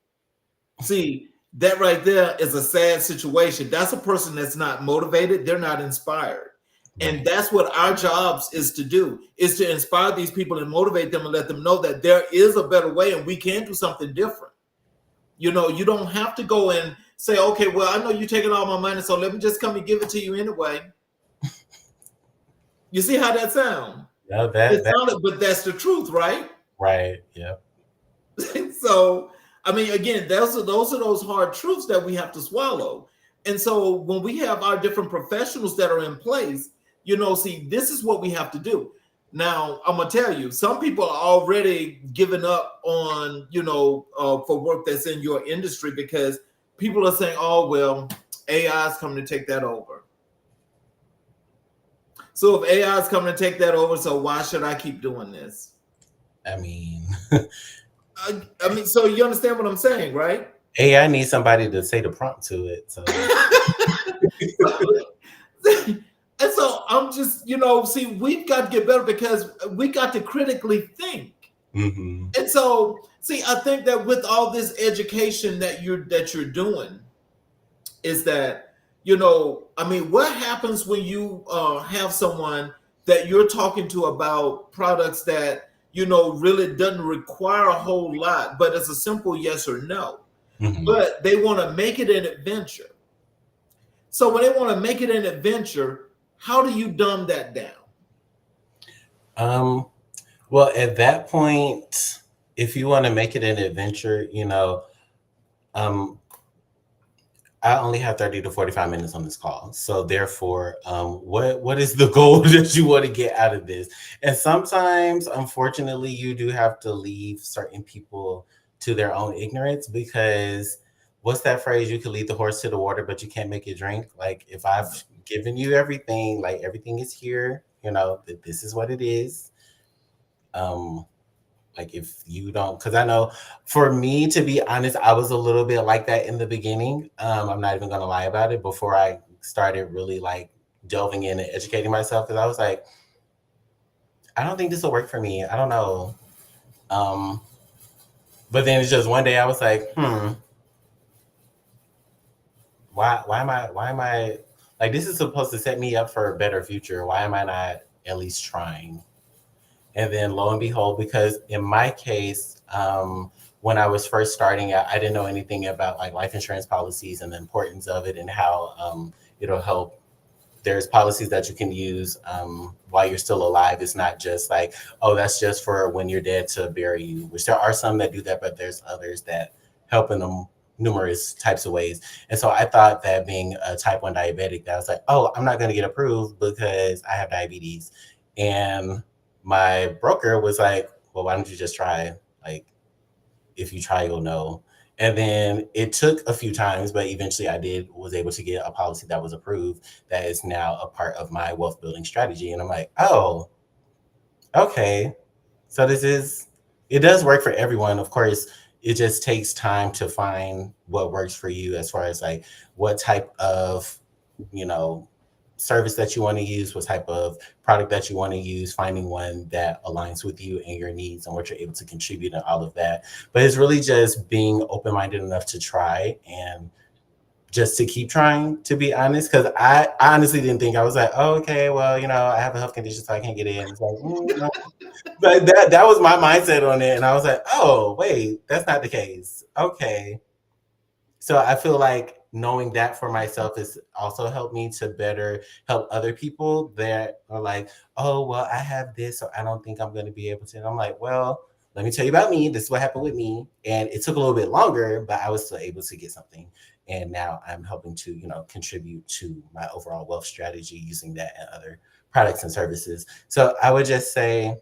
See, that right there is a sad situation. That's a person that's not motivated, they're not inspired. Right. And that's what our jobs is to do, is to inspire these people and motivate them and let them know that there is a better way and we can do something different. You know, you don't have to go and say, okay, well, I know you're taking all my money, so let me just come and give it to you anyway. You see how that sounds? Yeah, It sounded, but that's the truth, right? right. Yeah. So I mean, again, those are those hard truths that we have to swallow. And so when we have our different professionals that are in place, see, this is what we have to do. Now, I'm gonna tell you, some people are already giving up on, for work that's in your industry because people are saying, "Oh well, AI is coming to take that over." So if AI is coming to take that over, so why should I keep doing this? I mean, so you understand what I'm saying, right? AI needs somebody to say the prompt to it. So. And so I'm just, see, we've got to get better because we got to critically think. Mm-hmm. And so, see, I think that with all this education that you're doing, is that, I mean, what happens when you have someone that you're talking to about products that, really doesn't require a whole lot, but it's a simple yes or no. Mm-hmm. But they want to make it an adventure. So when they want to make it an adventure, how do you dumb that down? Well, at that point, if you want to make it an adventure, I only have 30 to 45 minutes on this call. So therefore, what is the goal that you want to get out of this? And sometimes, unfortunately, you do have to leave certain people to their own ignorance, because what's that phrase? You can lead the horse to the water, but you can't make it drink. Like, if I've given you everything, like everything is here, that this is what it is. Like, if you don't, because I know for me, to be honest, I was a little bit like that in the beginning. I'm not even going to lie about it, before I started really like delving in and educating myself, because I was like, I don't think this will work for me. I don't know. But then it's just one day I was like, why am I like, this is supposed to set me up for a better future. Why am I not at least trying? And then lo and behold, because in my case, when I was first starting out, I didn't know anything about like life insurance policies and the importance of it and how it'll help. There's policies that you can use while you're still alive. It's not just like, oh, that's just for when you're dead to bury you, which there are some that do that, but there's others that help in them numerous types of ways. And so I thought that being a type 1 diabetic, that I was like, oh, I'm not going to get approved because I have diabetes. And my broker was like, well, why don't you just try? Like, if you try, you'll know. And then it took a few times, but eventually I was able to get a policy that was approved that is now a part of my wealth building strategy. And I'm like, oh, okay. So it does work for everyone. Of course, it just takes time to find what works for you, as far as like what type of, service that you want to use, what type of product that you want to use, finding one that aligns with you and your needs and what you're able to contribute and all of that. But it's really just being open-minded enough to try and just to keep trying, to be honest. Because I honestly didn't think, I was like, oh, okay, well, I have a health condition, so I can't get in. It's like, no. But that was my mindset on it. And I was like, oh, wait, that's not the case. Okay. So I feel like knowing that for myself has also helped me to better help other people that are like, oh, well, I have this, so I don't think I'm going to be able to. And I'm like, well, let me tell you about me. This is what happened with me. And it took a little bit longer, but I was still able to get something. And now I'm helping to, contribute to my overall wealth strategy using that and other products and services. So I would just say,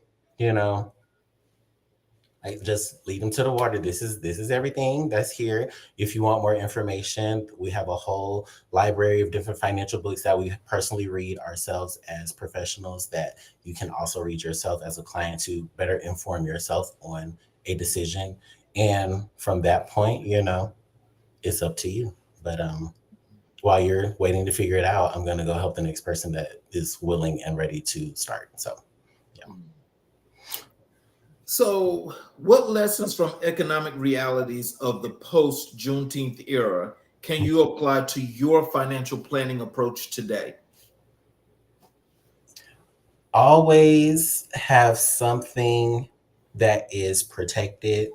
like, just lead them to the water. This is everything that's here. If you want more information, we have a whole library of different financial books that we personally read ourselves as professionals, that you can also read yourself as a client to better inform yourself on a decision. And from that point, it's up to you. But while you're waiting to figure it out, I'm going to go help the next person that is willing and ready to start. So, yeah. So, what lessons from economic realities of the post-Juneteenth era can you apply to your financial planning approach today? Always have something that is protected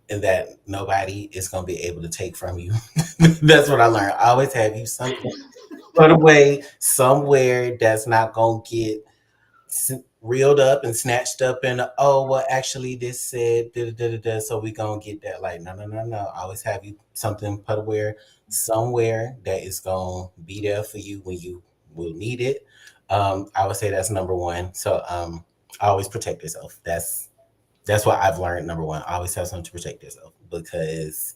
and that nobody is going to be able to take from you. That's what I learned. I always have you something put away somewhere that's not going to get reeled up and snatched up and, oh, well, actually this said da da da da, so we gonna get that. Like, no, no, no, no. I always have you something put away somewhere that is gonna be there for you when you will need it. I would say that's number one. So always protect yourself. That's what I've learned. Number one, always have something to protect yourself, because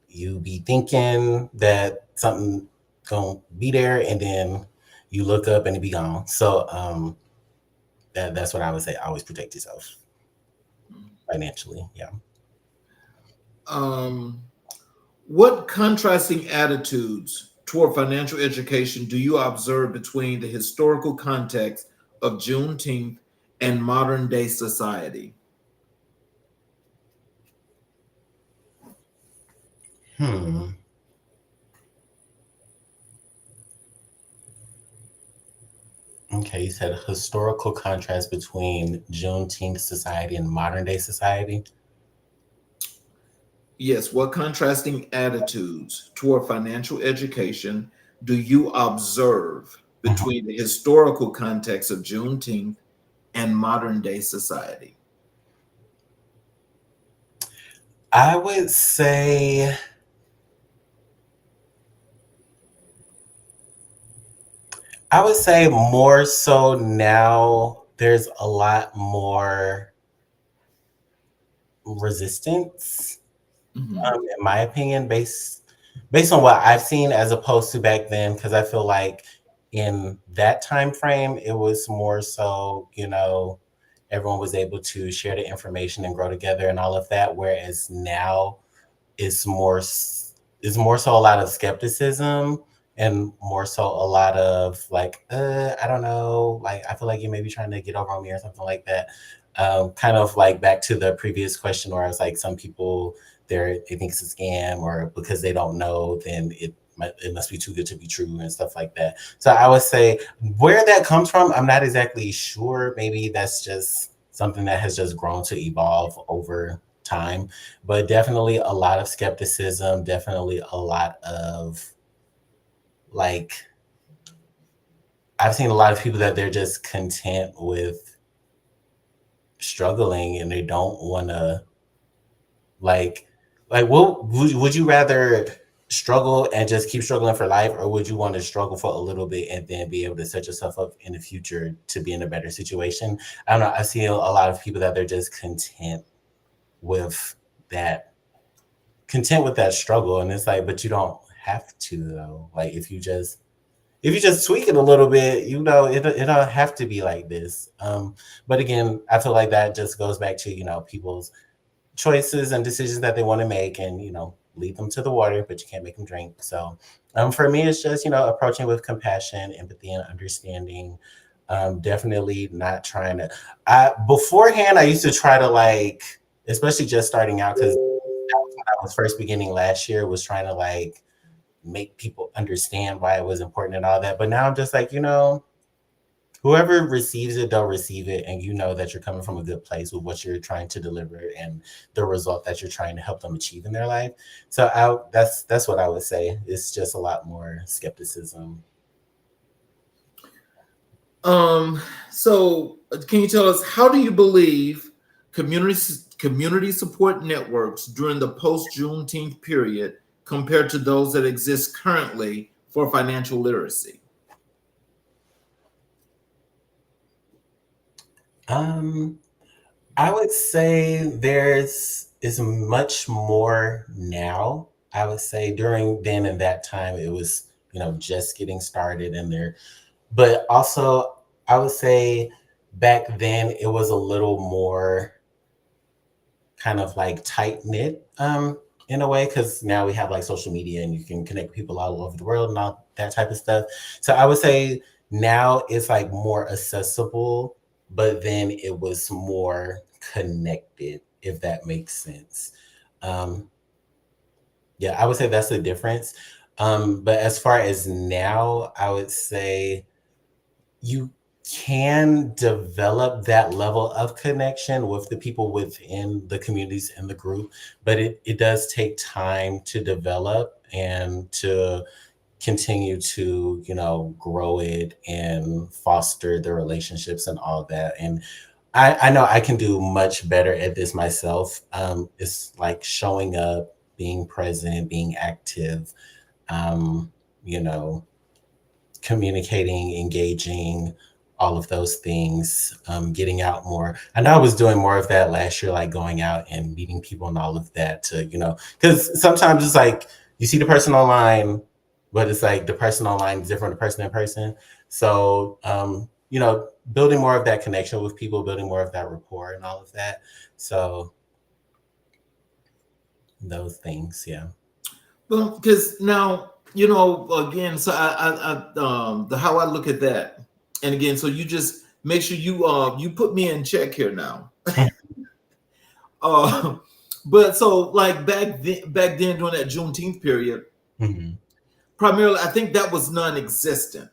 you be thinking that something gonna be there and then you look up and it be gone. So that's what I would say. Always protect yourself financially. Yeah. What contrasting attitudes toward financial education do you observe between the historical context of Juneteenth and modern day society? Okay, you said a historical contrast between Juneteenth society and modern day society. Yes, what contrasting attitudes toward financial education do you observe between the historical context of Juneteenth and modern day society? I would say more so now there's a lot more resistance, in my opinion, based on what I've seen, as opposed to back then, because I feel like in that time frame it was more so, everyone was able to share the information and grow together and all of that, whereas now it's more so a lot of skepticism, and more so a lot of like, I don't know, like I feel like you may be trying to get over on me or something like that. Kind of like back to the previous question where I was like, some people they think it's a scam, or because they don't know, then it must be too good to be true and stuff like that. So I would say where that comes from, I'm not exactly sure. Maybe that's just something that has just grown to evolve over time, but definitely a lot of skepticism, definitely a lot of like, I've seen a lot of people that they're just content with struggling and they don't want to what would you rather struggle and just keep struggling for life, or would you want to struggle for a little bit and then be able to set yourself up in the future to be in a better situation? I don't know. I see a lot of people that they're just with that struggle, and it's like, but you don't have to, though. Like, if you just tweak it a little bit, it don't have to be like this. But again, I feel like that just goes back to people's choices and decisions that they want to make, and lead them to the water, but you can't make them drink. So for me, it's just approaching with compassion, empathy, and understanding. Definitely not trying to beforehand I used to try to, especially just starting out, because when I was first beginning last year, was trying to make people understand why it was important and all that. But now I'm just like, whoever receives it, they'll receive it, and that you're coming from a good place with what you're trying to deliver and the result that you're trying to help them achieve in their life. So that's what I would say. It's just a lot more skepticism. So can you tell us, how do you believe community support networks during the post-Juneteenth period compared to those that exist currently for financial literacy? I would say is much more now. I would say during then and that time, it was, just getting started in there. But also, I would say back then it was a little more kind of tight knit, in a way, because now we have social media and you can connect with people all over the world and all that type of stuff. So I would say now it's more accessible, but then it was more connected, if that makes sense. Yeah, I would say that's the difference. But as far as now, I would say you can develop that level of connection with the people within the communities in the group, but it does take time to develop and to continue to, grow it and foster the relationships and all that. And I know I can do much better at this myself. It's like showing up, being present, being active, um, you know, communicating, engaging, all of those things, getting out more. I know I was doing more of that last year, like going out and meeting people and all of that to, because sometimes it's like you see the person online, but it's like the person online is different from the person in person. So, building more of that connection with people, building more of that rapport and all of that. So those things, yeah. Well, because now, again, so the how I look at that, and again, so you just make sure you put me in check here now. But so like back then during that Juneteenth period, Mm-hmm. primarily I think that was non-existent,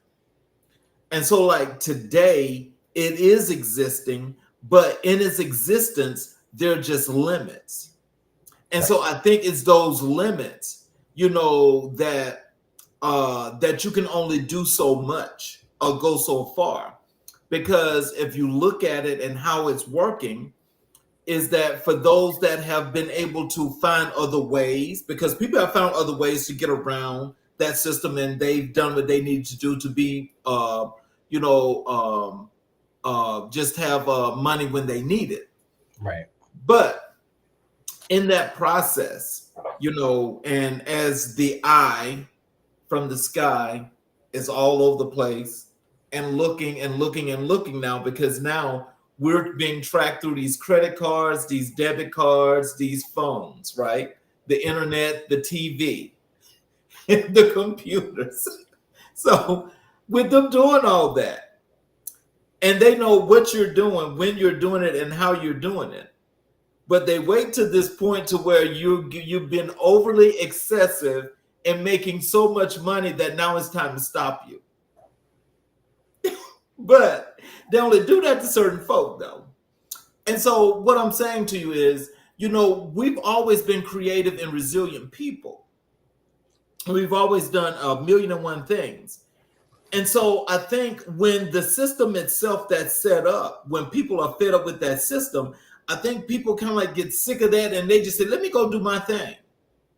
and so like today it is existing, but in its existence there are just limits. And so I think it's those limits, that that you can only do so much or go so far. Because if you look at it and how it's working, is that for those that have been able to find other ways, because people have found other ways to get around that system, and they've done what they need to do to be, just have money when they need it. Right. But in that process, and as the eye from the sky is all over the place and looking and looking and looking now, because now we're being tracked through these credit cards, these debit cards, these phones, right? The internet, the TV, the computers. So with them doing all that, and they know what you're doing, when you're doing it, and how you're doing it, but they wait to this point to where you've been overly excessive and making so much money that now it's time to stop you. But they only do that to certain folk, though. And so what I'm saying to you is, we've always been creative and resilient people. We've always done 1,000,001 things. And so I think when the system itself that's set up, when people are fed up with that system, I think people kind of like get sick of that, and they just say, let me go do my thing.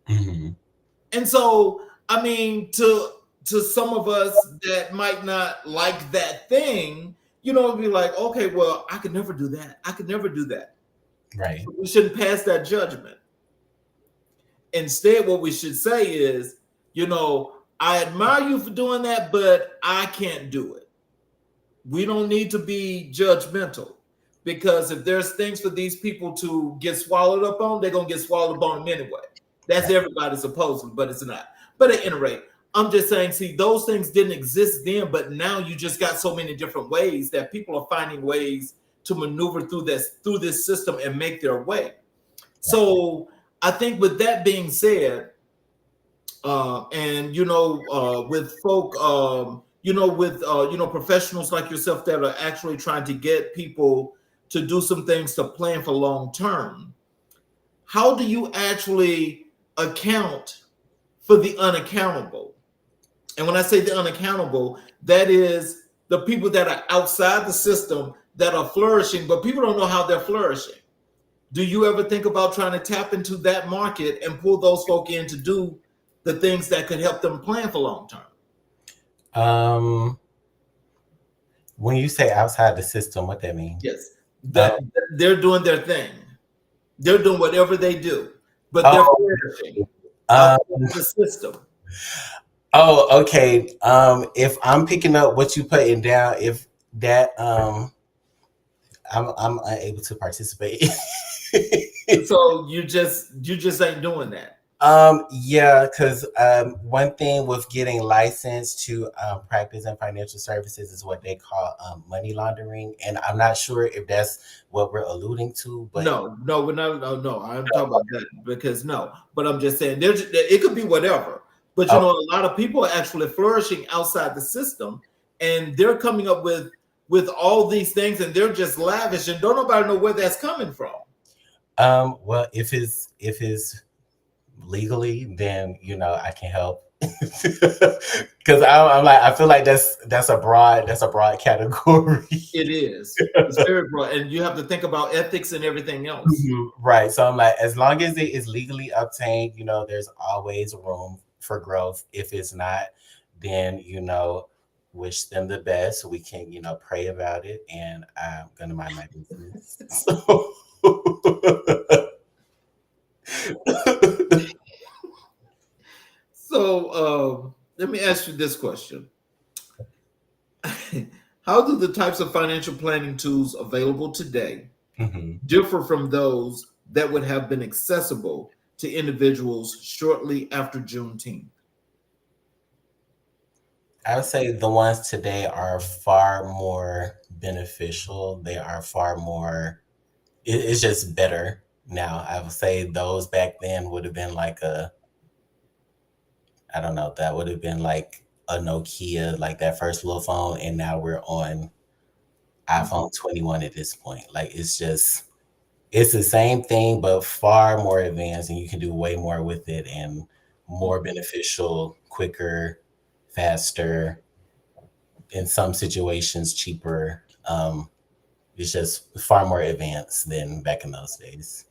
Mm-hmm. And so, I mean, to some of us that might not like that thing, be like, okay, well, I could never do that. I could never do that. Right. So we shouldn't pass that judgment. Instead, what we should say is, I admire you for doing that, but I can't do it. We don't need to be judgmental. Because if there's things for these people to get swallowed up on, they're going to get swallowed up on them anyway. That's everybody supposedly, but it's not. But at any rate, I'm just saying, see, those things didn't exist then, but now you just got so many different ways that people are finding ways to maneuver through this system and make their way. So I think with that being said, and with folk, with professionals like yourself that are actually trying to get people to do some things to plan for long term, how do you actually account for the unaccountable? And when I say the unaccountable, that is the people that are outside the system that are flourishing, but people don't know how they're flourishing. Do you ever think about trying to tap into that market and pull those folk in to do the things that could help them plan for long term? When you say outside the system, what that means? Yes. That they're doing their thing. They're doing whatever they do, but they're flourishing the system. Oh, okay. If I'm picking up what you putting down, if that I'm unable to participate. So you just ain't doing that. Yeah, because one thing with getting licensed to practice in financial services is what they call money laundering, and I'm not sure if that's what we're alluding to. But no, we're not. No, I'm talking about that because no. But I'm just saying it could be whatever. But a lot of people are actually flourishing outside the system, and they're coming up with all these things, and they're just lavish, and don't nobody know where that's coming from. Well, if it's legally, then I can help Because I'm like, I feel like that's a broad category. It is. It's very broad, and you have to think about ethics and everything else. Mhm, right. So I'm like, as long as it is legally obtained, there's always room for growth. If it's not, then wish them the best. We can, pray about it, and I'm gonna mind my business. So So let me ask you this question. How do the types of financial planning tools available today Mhm. differ from those that would have been accessible to individuals shortly after Juneteenth? I would say the ones today are far more beneficial. They are far more. It's just better now. I would say those back then would have been like I don't know, that would have been like a Nokia, like that first little phone, and now we're on Mhm. iPhone 21 at this point. Like it's the same thing, but far more advanced, and you can do way more with it and more Mhm. beneficial, quicker, faster, in some situations cheaper. It's just far more advanced than back in those days.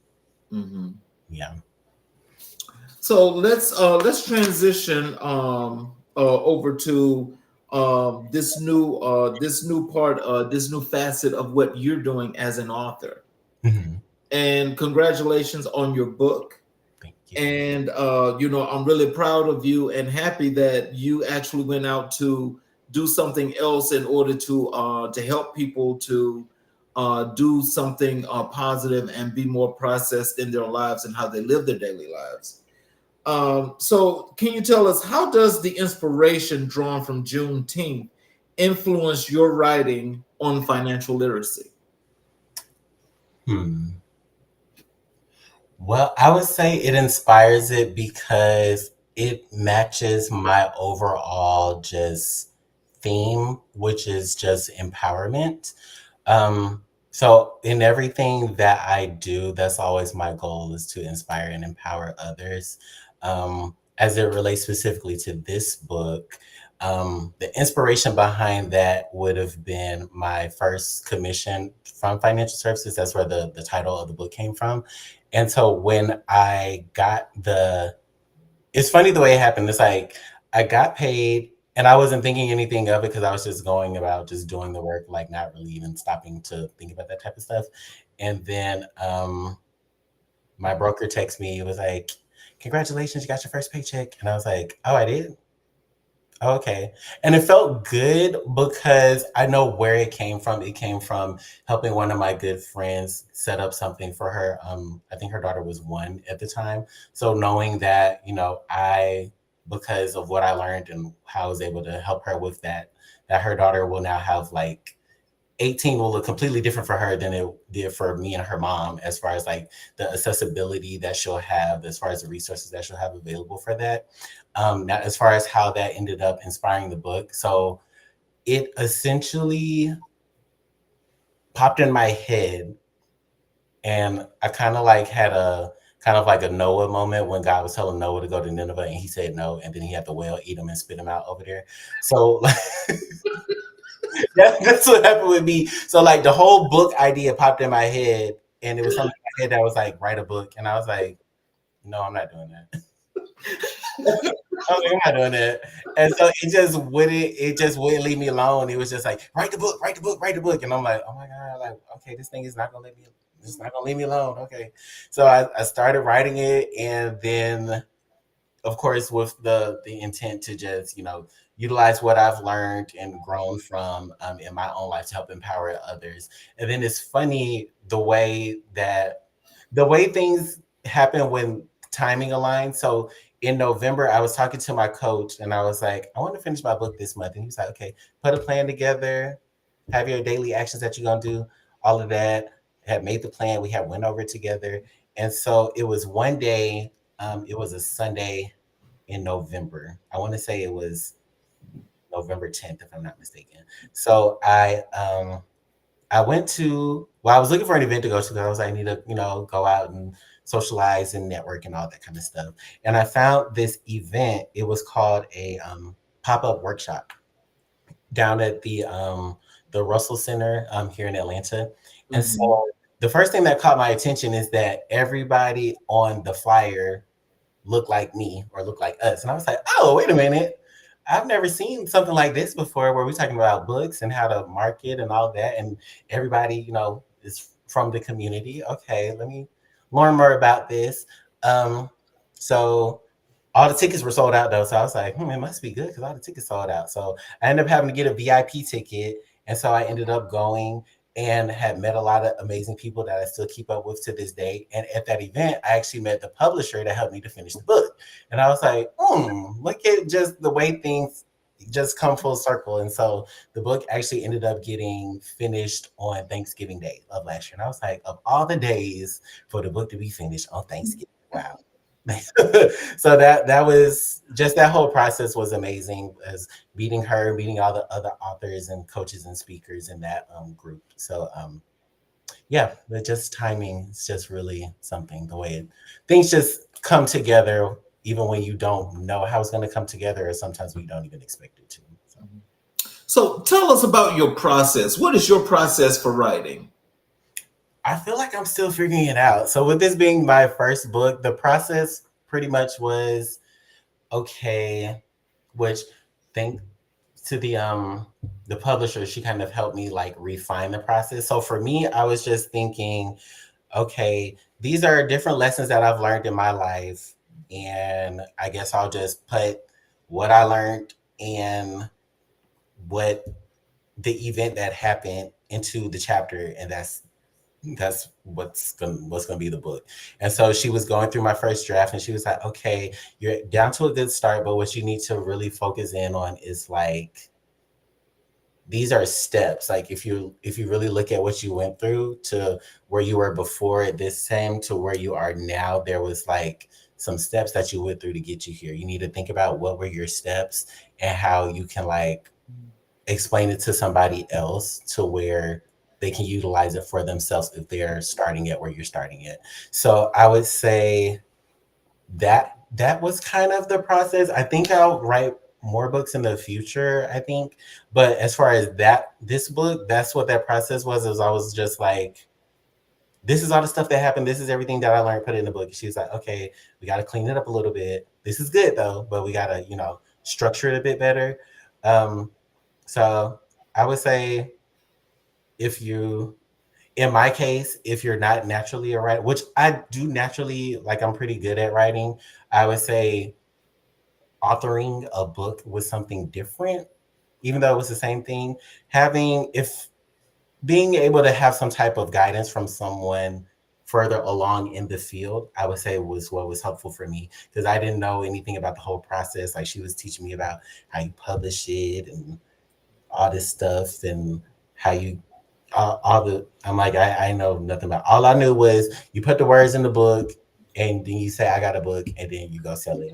Mhm. Yeah. So let's transition over to this new facet of what you're doing as an author. Mhm. And congratulations on your book. Thank you. And I'm really proud of you and happy that you actually went out to do something else in order to help people to do something positive and be more processed in their lives and how they live their daily lives. So, can you tell us, how does the inspiration drawn from Juneteenth influence your writing on financial literacy? Hmm. Well, I would say it inspires it because it matches my overall just theme, which is just empowerment. So in everything that I do, that's always my goal, is to inspire and empower others. As it relates specifically to this book, the inspiration behind that would have been my first commission from financial services. That's where the title of the book came from. And so when I got it's funny the way it happened. It's like I got paid and I wasn't thinking anything of it because I was just going about just doing the work, like not really even stopping to think about that type of stuff. And then my broker texted me. It was like, "Congratulations, you got your first paycheck." And I was like, "Oh, I did." Oh, okay. And it felt good because I know where it came from. It came from helping one of my good friends set up something for her. I think her daughter was 1 at the time. So knowing that, because of what I learned and how I was able to help her with that, that her daughter will now have like 18 will look completely different for her than it did for me and her mom, as far as like the accessibility that she'll have, as far as the resources that she'll have available for that. Now, as far as how that ended up inspiring the book, so it essentially popped in my head, and I kind of like had a kind of like a Noah moment when God was telling Noah to go to Nineveh, and he said no, and then he had the whale eat him and spit him out over there. So that's what happened with me. So like the whole book idea popped in my head, and it was something in my head that was like, write a book, and I was like, no, I'm not doing that. I was like, I'm not doing that. And so it just wouldn't leave me alone. It was just like, write the book, write the book, write the book. And I'm like, oh my God, like, okay, this thing is not gonna let me, it's not gonna leave me alone. Okay. So I started writing it, and then of course with the intent to just utilize what I've learned and grown from in my own life to help empower others. And then it's funny the way things happen when timing aligns. So in November, I was talking to my coach, and I was like, I want to finish my book this month. And he was like, okay, put a plan together, have your daily actions that you're gonna do, all of that. Had made the plan. We had went over it together, and so it was one day. It was a Sunday in November. I want to say it was November 10th, if I'm not mistaken. So I went to, well, I was looking for an event to go to because I was like, I need to, go out and socialize and network and all that kind of stuff. And I found this event. It was called a pop-up workshop down at the Russell Center here in Atlanta. And so the first thing that caught my attention is that everybody on the flyer looked like me or looked like us. And I was like, oh, wait a minute. I've never seen something like this before where we're talking about books and how to market and all that. And everybody, is from the community. Okay, let me learn more about this. So all the tickets were sold out though. So I was like, it must be good because all the tickets sold out. So I ended up having to get a VIP ticket. And so I ended up going and had met a lot of amazing people that I still keep up with to this day. And at that event, I actually met the publisher that helped me to finish the book. And I was like, look at just the way things just come full circle. And so the book actually ended up getting finished on Thanksgiving Day of last year. And I was like, of all the days for the book to be finished on Thanksgiving, wow. So that was just, that whole process was amazing, as meeting all the other authors and coaches and speakers in that group. So yeah, but just timing is just really something, the way things just come together even when you don't know how it's going to come together, or sometimes we don't even expect it to. So tell us about your process. What is your process for writing? I feel like I'm still figuring it out. So with this being my first book, the process pretty much was, okay, which thank to the publisher, she kind of helped me like refine the process. So for me, I was just thinking, okay, these are different lessons that I've learned in my life. And I guess I'll just put what I learned and what the event that happened into the chapter, and that's what's gonna be the book. And so she was going through my first draft, and she was like, okay, you're down to a good start, but what you need to really focus in on is like, these are steps. Like if you really look at what you went through to where you were before this time to where you are now, there was like some steps that you went through to get you here. You need to think about what were your steps and how you can like explain it to somebody else to where they can utilize it for themselves if they're starting at where you're starting at. So I would say that was kind of the process. I think I'll write more books in the future, I think. But as far as this book, that's what that process was. I was just like, this is all the stuff that happened. This is everything that I learned, put it in the book. She was like, okay, we got to clean it up a little bit. This is good though, but we got to, structure it a bit better. So I would say in my case, if you're not naturally a writer, which I do naturally, like I'm pretty good at writing, I would say authoring a book was something different, even though it was the same thing. Being able to have some type of guidance from someone further along in the field, I would say was what was helpful for me, because I didn't know anything about the whole process. Like she was teaching me about how you publish it and all this stuff and how you I'm like, I know nothing about. All I knew was you put the words in the book and then you say I got a book and then you go sell it.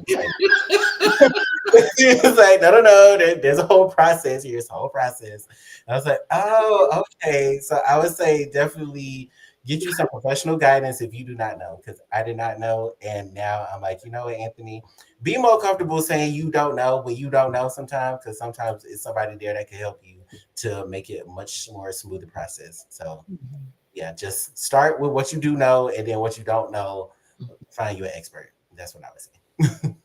It's like, no, there's a whole process here. It's a whole process. And I was like, oh, okay. So I would say definitely get you some professional guidance if you do not know, because I did not know. And now I'm like, you know what, Anthony, be more comfortable saying you don't know, but you don't know sometimes, because sometimes it's somebody there that can help you to make it a much more smoother process. So yeah, just start with what you do know, and then what you don't know, find you an expert. That's what I would say.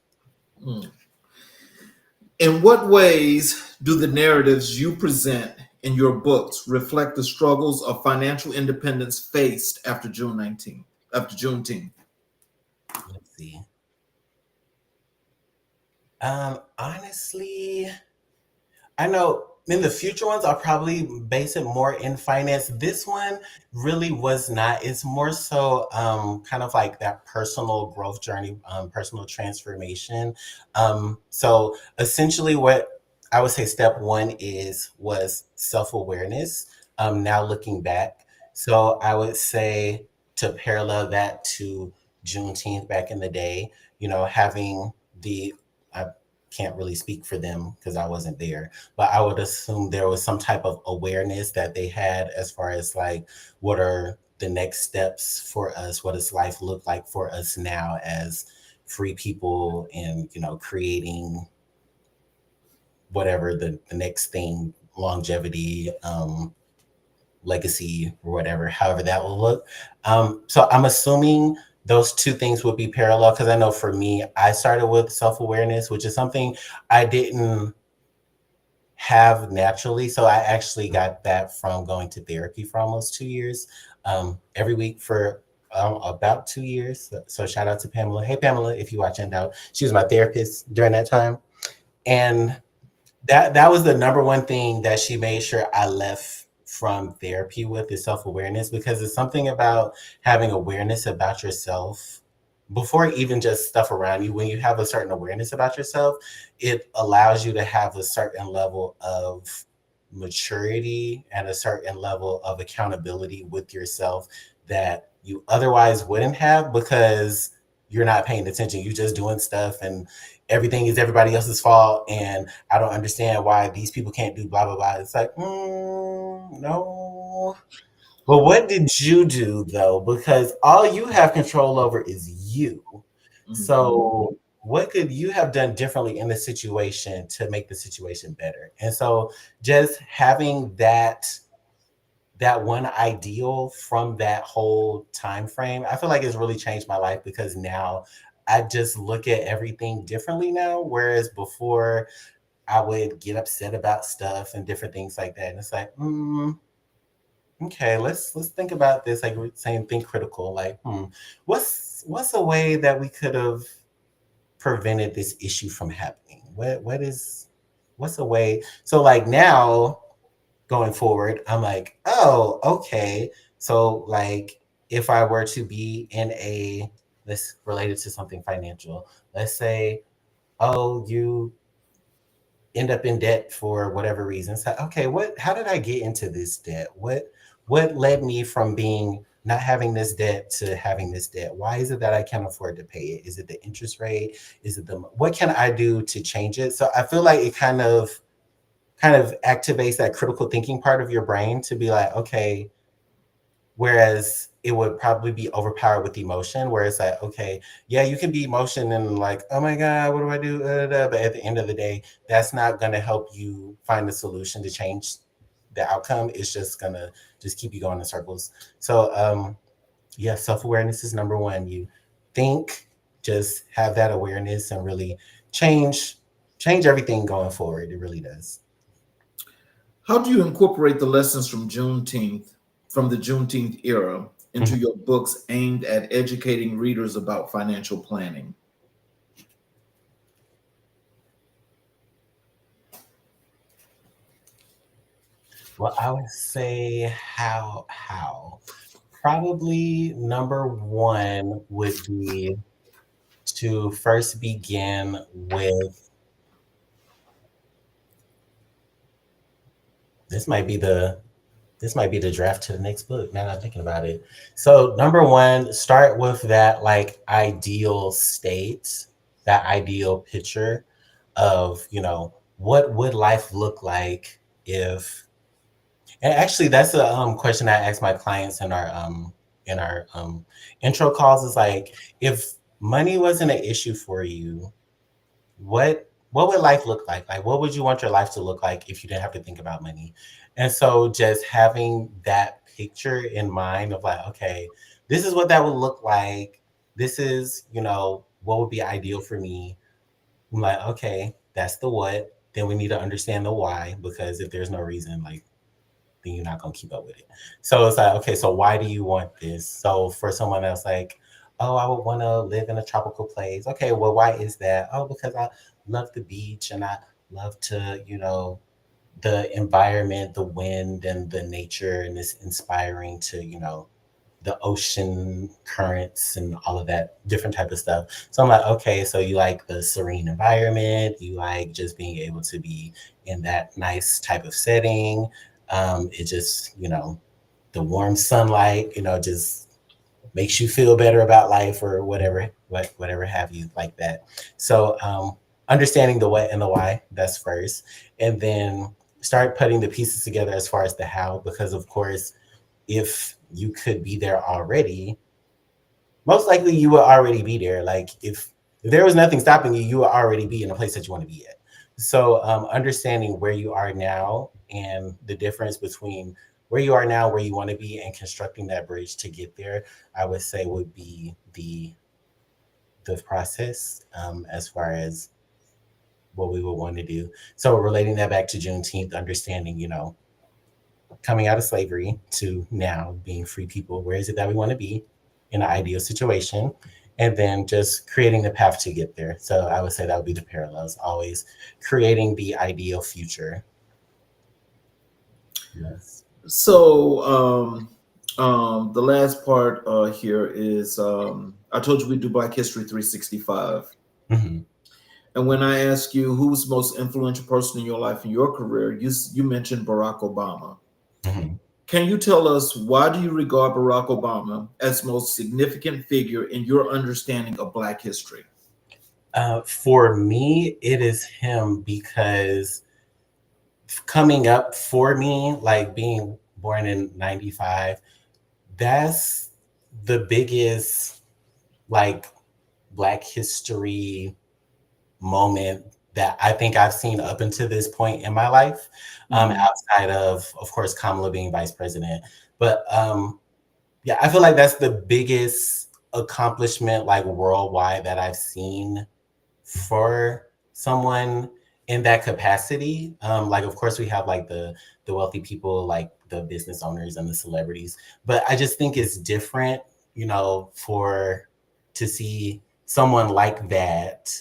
In what ways do the narratives you present in your books reflect the struggles of financial independence faced after Juneteenth? Let's see. Honestly, I know in the future ones, I'll probably base it more in finance. This one really was not. It's more so kind of like that personal growth journey, personal transformation. So essentially what I would say step one was self-awareness. Now looking back. So I would say to parallel that to Juneteenth back in the day, having I can't really speak for them because I wasn't there, but I would assume there was some type of awareness that they had as far as like what are the next steps for us. What does life look like for us now as free people, and creating whatever the next thing, longevity, legacy, or whatever, however that will look. So I'm assuming those two things would be parallel, because I know for me, I started with self-awareness, which is something I didn't have naturally. So I actually got that from going to therapy for almost 2 years, every week for about 2 years. So shout out to Pamela. Hey, Pamela, if you watching out, she was my therapist during that time. And that was the number one thing that she made sure I left from therapy with, is self-awareness, because it's something about having awareness about yourself before even just stuff around you. When you have a certain awareness about yourself, it allows you to have a certain level of maturity and a certain level of accountability with yourself that you otherwise wouldn't have, because you're not paying attention. You're just doing stuff, and everything is everybody else's fault. And I don't understand why these people can't do blah, blah, blah. It's like, no. But what did you do though? Because all you have control over is you. So what could you have done differently in the situation to make the situation better? And so just having that one ideal from that whole time frame, I feel like it's really changed my life, because now I just look at everything differently now. Whereas before, I would get upset about stuff and different things like that. And it's like, okay, let's think about this. Like we're saying, think critical. Like, what's a way that we could have prevented this issue from happening? What's a way? So like now, going forward, I'm like, oh, okay. So like if I were to be in let's relate it to something financial. Let's say, oh, you end up in debt for whatever reason. So okay, how did I get into this debt? What led me from being not having this debt to having this debt? Why is it that I can't afford to pay it? Is it the interest rate? Is it what can I do to change it? So I feel like it kind of activates that critical thinking part of your brain to be like, okay, whereas it would probably be overpowered with emotion, where it's like, okay, yeah, you can be emotion and like, oh my God, what do I do? But at the end of the day, that's not going to help you find a solution to change the outcome. It's just going to just keep you going in circles. So yeah, self-awareness is number one. You think, just have that awareness, and really change everything going forward. It really does. How do you incorporate the lessons from the Juneteenth era, into your books aimed at educating readers about financial planning? Well, I would say how probably number one would be to first begin with, this might be the draft to the next book, now that I'm thinking about it. So number one, start with that like ideal state, that ideal picture of, what would life look like if, and actually that's a question I ask my clients in our intro calls, is like, if money wasn't an issue for you, what would life look like? Like, what would you want your life to look like if you didn't have to think about money? And so just having that picture in mind of like, okay, this is what that would look like. This is, what would be ideal for me. I'm like, okay, that's the what. Then we need to understand the why, because if there's no reason, like, then you're not going to keep up with it. So it's like, okay, so why do you want this? So for someone else, like, oh, I would want to live in a tropical place. Okay, well, why is that? Oh, because I love the beach, and I love to, the environment, the wind, and the nature, and it's inspiring to, the ocean currents and all of that different type of stuff. So I'm like, okay, so you like the serene environment, you like just being able to be in that nice type of setting. It just, the warm sunlight, just makes you feel better about life, or whatever have you, like that. So understanding the what and the why, that's first. And then start putting the pieces together as far as the how, because of course, if you could be there already, most likely you will already be there. Like if there was nothing stopping you, you will already be in the place that you want to be at. So understanding where you are now and the difference between where you are now, where you want to be, and constructing that bridge to get there, I would say would be the process as far as what we would want to do. So relating that back to Juneteenth, understanding, coming out of slavery to now being free people, where is it that we want to be in an ideal situation? And then just creating the path to get there. So I would say that would be the parallels, always creating the ideal future. Yes. So the last part here is I told you we do Black History 365. Mm-hmm. And when I ask you who's the most influential person in your life and your career, you mentioned Barack Obama. Mm-hmm. Can you tell us why do you regard Barack Obama as the most significant figure in your understanding of Black history? For me, it is him because coming up for me, like being born in 95, that's the biggest like Black history moment that I think I've seen up until this point in my life, outside of course, Kamala being vice president. But yeah, I feel like that's the biggest accomplishment like worldwide that I've seen for someone in that capacity. Like, of course, we have like the wealthy people, like the business owners and the celebrities, but I just think it's different, for to see someone like that,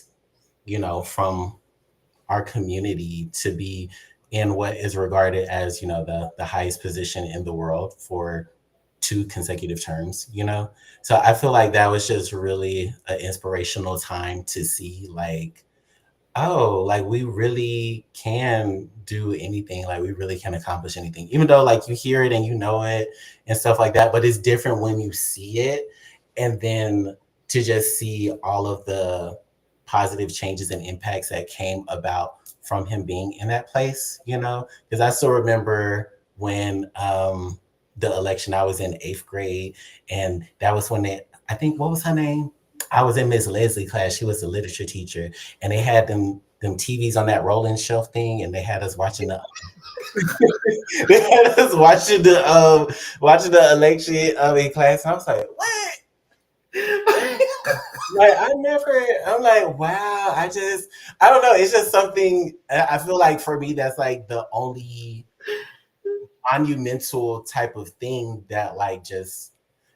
from our community to be in what is regarded as, the highest position in the world for 2 consecutive terms, So I feel like that was just really an inspirational time to see like, oh, like we really can do anything, like we really can accomplish anything, even though like you hear it and you know it and stuff like that, but it's different when you see it. And then to just see all of the positive changes and impacts that came about from him being in that place, because I still remember when the election, I was in 8th grade, and that was when I think, what was her name? I was in Miss Leslie class. She was the literature teacher, and they had them TVs on that rolling shelf thing, and they had us watching the they had us watching the election in class. And I was like, what? Like I'm like, wow, I don't know. It's just something I feel like for me, that's like the only monumental type of thing that like just,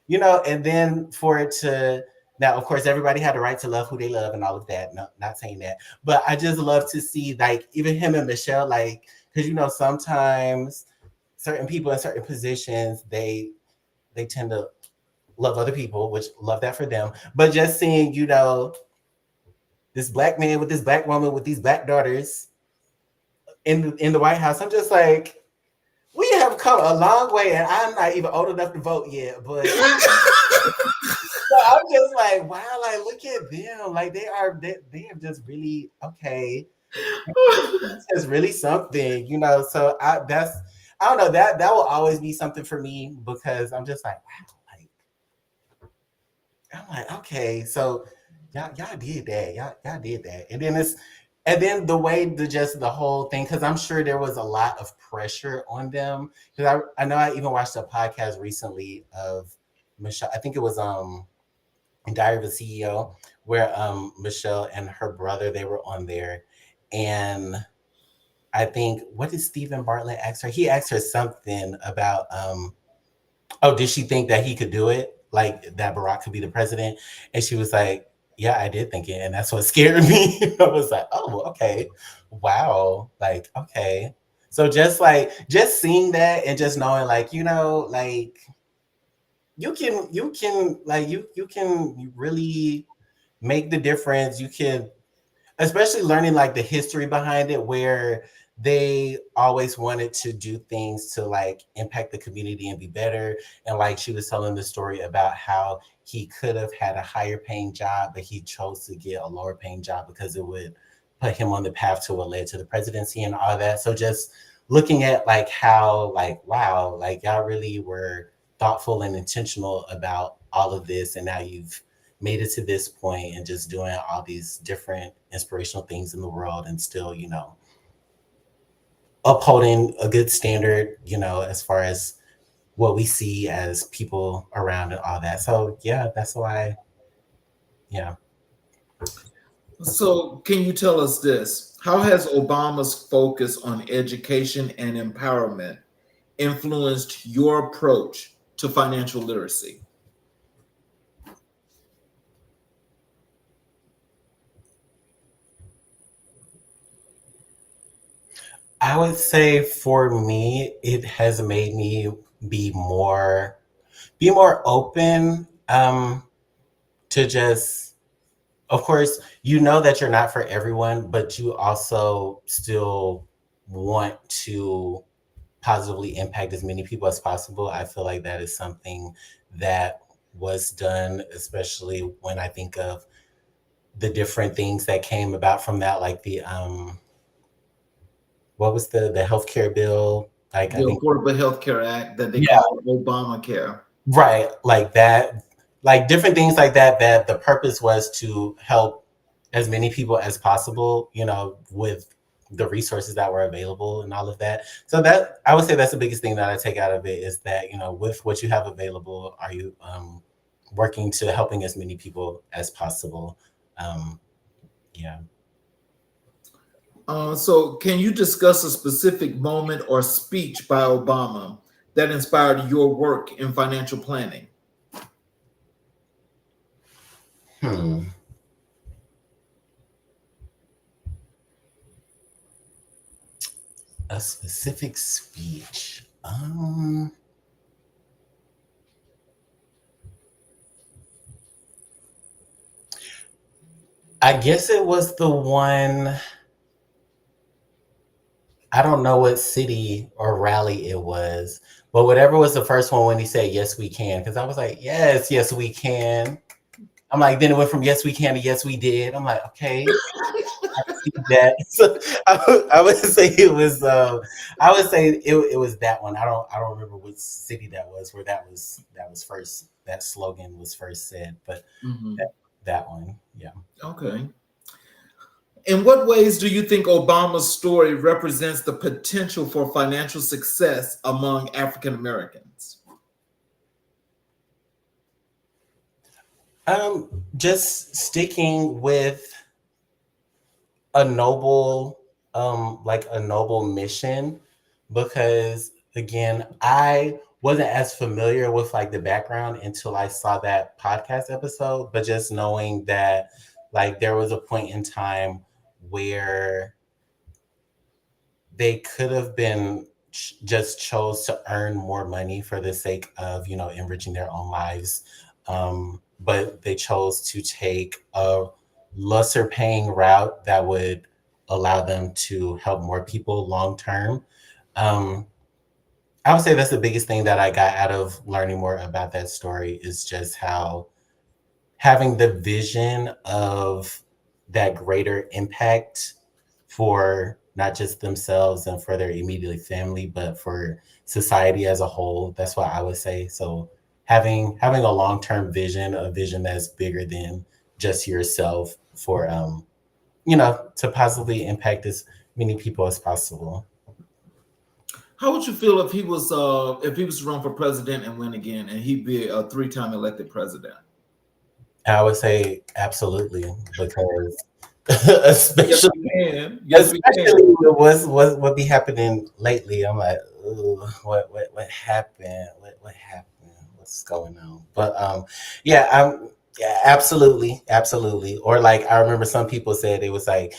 and then for it to, now, of course, everybody had the right to love who they love and all of that. No, not saying that, but I just love to see like even him and Michelle, like, because sometimes certain people in certain positions, they tend to love other people, which love that for them. But just seeing, this Black man with this Black woman with these Black daughters in the White House, I'm just like, we have come a long way, and I'm not even old enough to vote yet, but so I'm just like, wow, like look at them, like they have just really okay. It's really something, So I don't know, that will always be something for me because I'm just like, wow, like I'm like, okay, so y'all did that, y'all did that, and then the way the whole thing, because I'm sure there was a lot of pressure on them. Because I know I even watched a podcast recently of Michelle. I think it was Diary of a CEO, where Michelle and her brother, they were on there, and I think, what did Stephen Bartlett ask her? He asked her something about did she think that he could do it, like that Barack could be the president? And she was like, yeah, I did think it, and that's what scared me. I was like, oh, okay, wow, like okay. So just seeing that and just knowing, like, like you can like you can really make the difference. You can, especially learning like the history behind it, where they always wanted to do things to like impact the community and be better. And like she was telling the story about how he could have had a higher paying job, but he chose to get a lower paying job because it would put him on the path to what led to the presidency and all that. So just looking at like how like, wow, like y'all really were thoughtful and intentional about all of this, and now you've made it to this point and just doing all these different inspirational things in the world and still, upholding a good standard, as far as what we see as people around and all that. So yeah, that's why, yeah. So, can you tell us this? How has Obama's focus on education and empowerment influenced your approach to financial literacy? I would say for me, it has made me be more be more open, to just, of course, that you're not for everyone, but you also still want to positively impact as many people as possible. I feel like that is something that was done, especially when I think of the different things that came about from that, like the what was the healthcare bill? Like The I think, Affordable Health Care Act that they yeah, call Obamacare. right, like that, like different things like that. That the purpose was to help as many people as possible, with the resources that were available and all of that. So that, I would say, that's the biggest thing that I take out of it, is that, with what you have available, are you working to helping as many people as possible? Um, yeah. So, can you discuss a specific moment or speech by Obama that inspired your work in financial planning? Hmm. A specific speech. I guess it was the one. I don't know what city or rally it was, but whatever was the first one when he said "Yes, we can," because I was like, "Yes, yes, we can." I'm like, then it went from "Yes, we can" to "Yes, we did." I'm like, okay, I see that. So I would say it was. I would say it was that one. I don't remember which city that was where that was first. That slogan was first said, but Mhm. that one, yeah. Okay. In what ways do you think Obama's story represents the potential for financial success among African Americans? Just sticking with a noble, like a noble mission, because again, I wasn't as familiar with like the background until I saw that podcast episode, but just knowing that like there was a point in time where they could have been just chose to earn more money for the sake of enriching their own lives, but they chose to take a lesser paying route that would allow them to help more people long term. um, I would say that's the biggest thing that I got out of learning more about that story, is just how having the vision of that greater impact for not just themselves and for their immediate family, but for society as a whole. That's what I would say. So having a long term vision, a vision that's bigger than just yourself, for to positively impact as many people as possible. How would you feel if he was to run for president and win again, and he'd be a three-time elected president? I would say absolutely, because Yes, especially we can. Yes, we especially can. with what be happening lately. I'm like, "Ugh, what happened? What happened? What's going on?" But yeah, yeah, absolutely, absolutely. Or like I remember some people said it was like,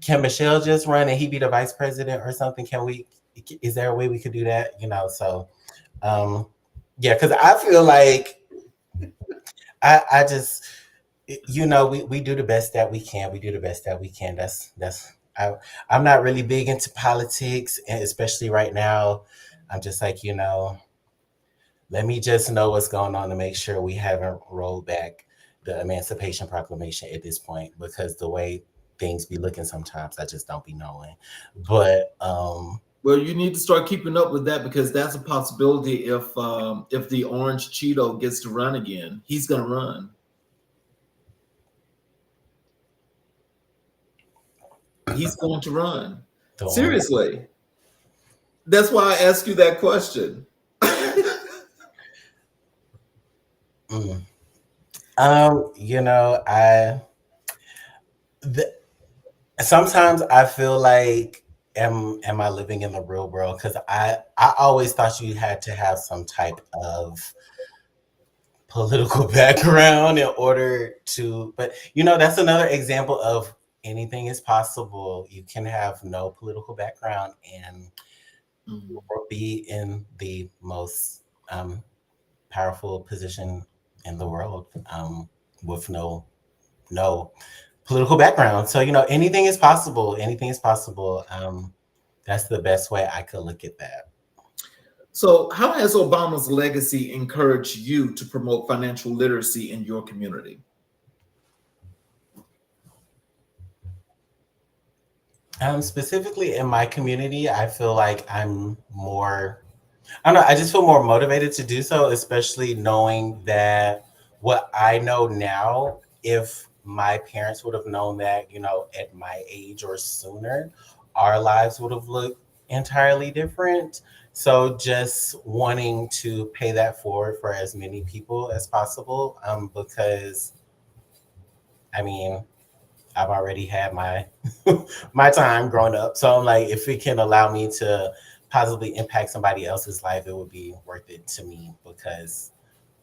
can Michelle just run and he be the vice president or something? Can we? Is there a way we could do that? So um, yeah, because I feel like I just, we do the best that we can. We do the best that we can. I'm not really big into politics, and especially right now. I'm just like, let me just know what's going on to make sure we haven't rolled back the Emancipation Proclamation at this point, because the way things be looking sometimes, I just don't be knowing. But Well, you need to start keeping up with that because that's a possibility. If the orange Cheeto gets to run again, he's gonna run. He's going to run. The orange. Seriously. That's why I asked you that question. Mm. You know, sometimes I feel like am I living in the real world? Because I always thought you had to have some type of political background in order to, but you know, that's another example of anything is possible. You can have no political background and be in the most powerful position in the world with no political background. So you know, anything is possible. Anything is possible. That's the best way I could look at that. So, how has Obama's legacy encouraged you to promote financial literacy in your community? Specifically in my community, I feel like I'm more, I don't know, I just feel more motivated to do so, especially knowing that what I know now, if my parents would have known that, you know, at my age or sooner, our lives would have looked entirely different. So just wanting to pay that forward for as many people as possible, because I mean, I've already had my my time growing up. So I'm like, if it can allow me to positively impact somebody else's life, it would be worth it to me because,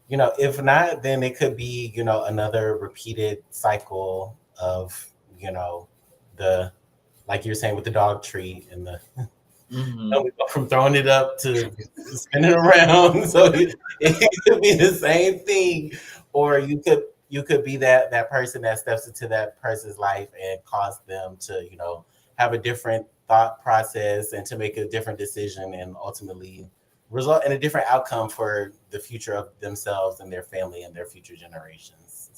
you know, if not, then it could be, you know, another repeated cycle of, you know, the like you're saying with the dog treat and the we go from throwing it up to spinning around. So it could be the same thing, or you could be that person that steps into that person's life and cause them to, you know, have a different thought process and to make a different decision and ultimately result in a different outcome for the future of themselves and their family and their future generations.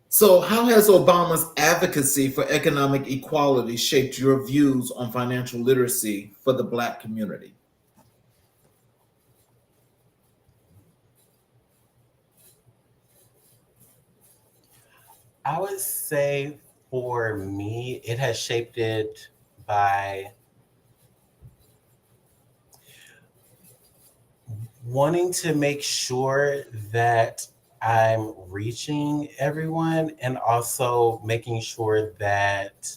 So, how has Obama's advocacy for economic equality shaped your views on financial literacy for the Black community? I would say for me, it has shaped it by wanting to make sure that I'm reaching everyone and also making sure that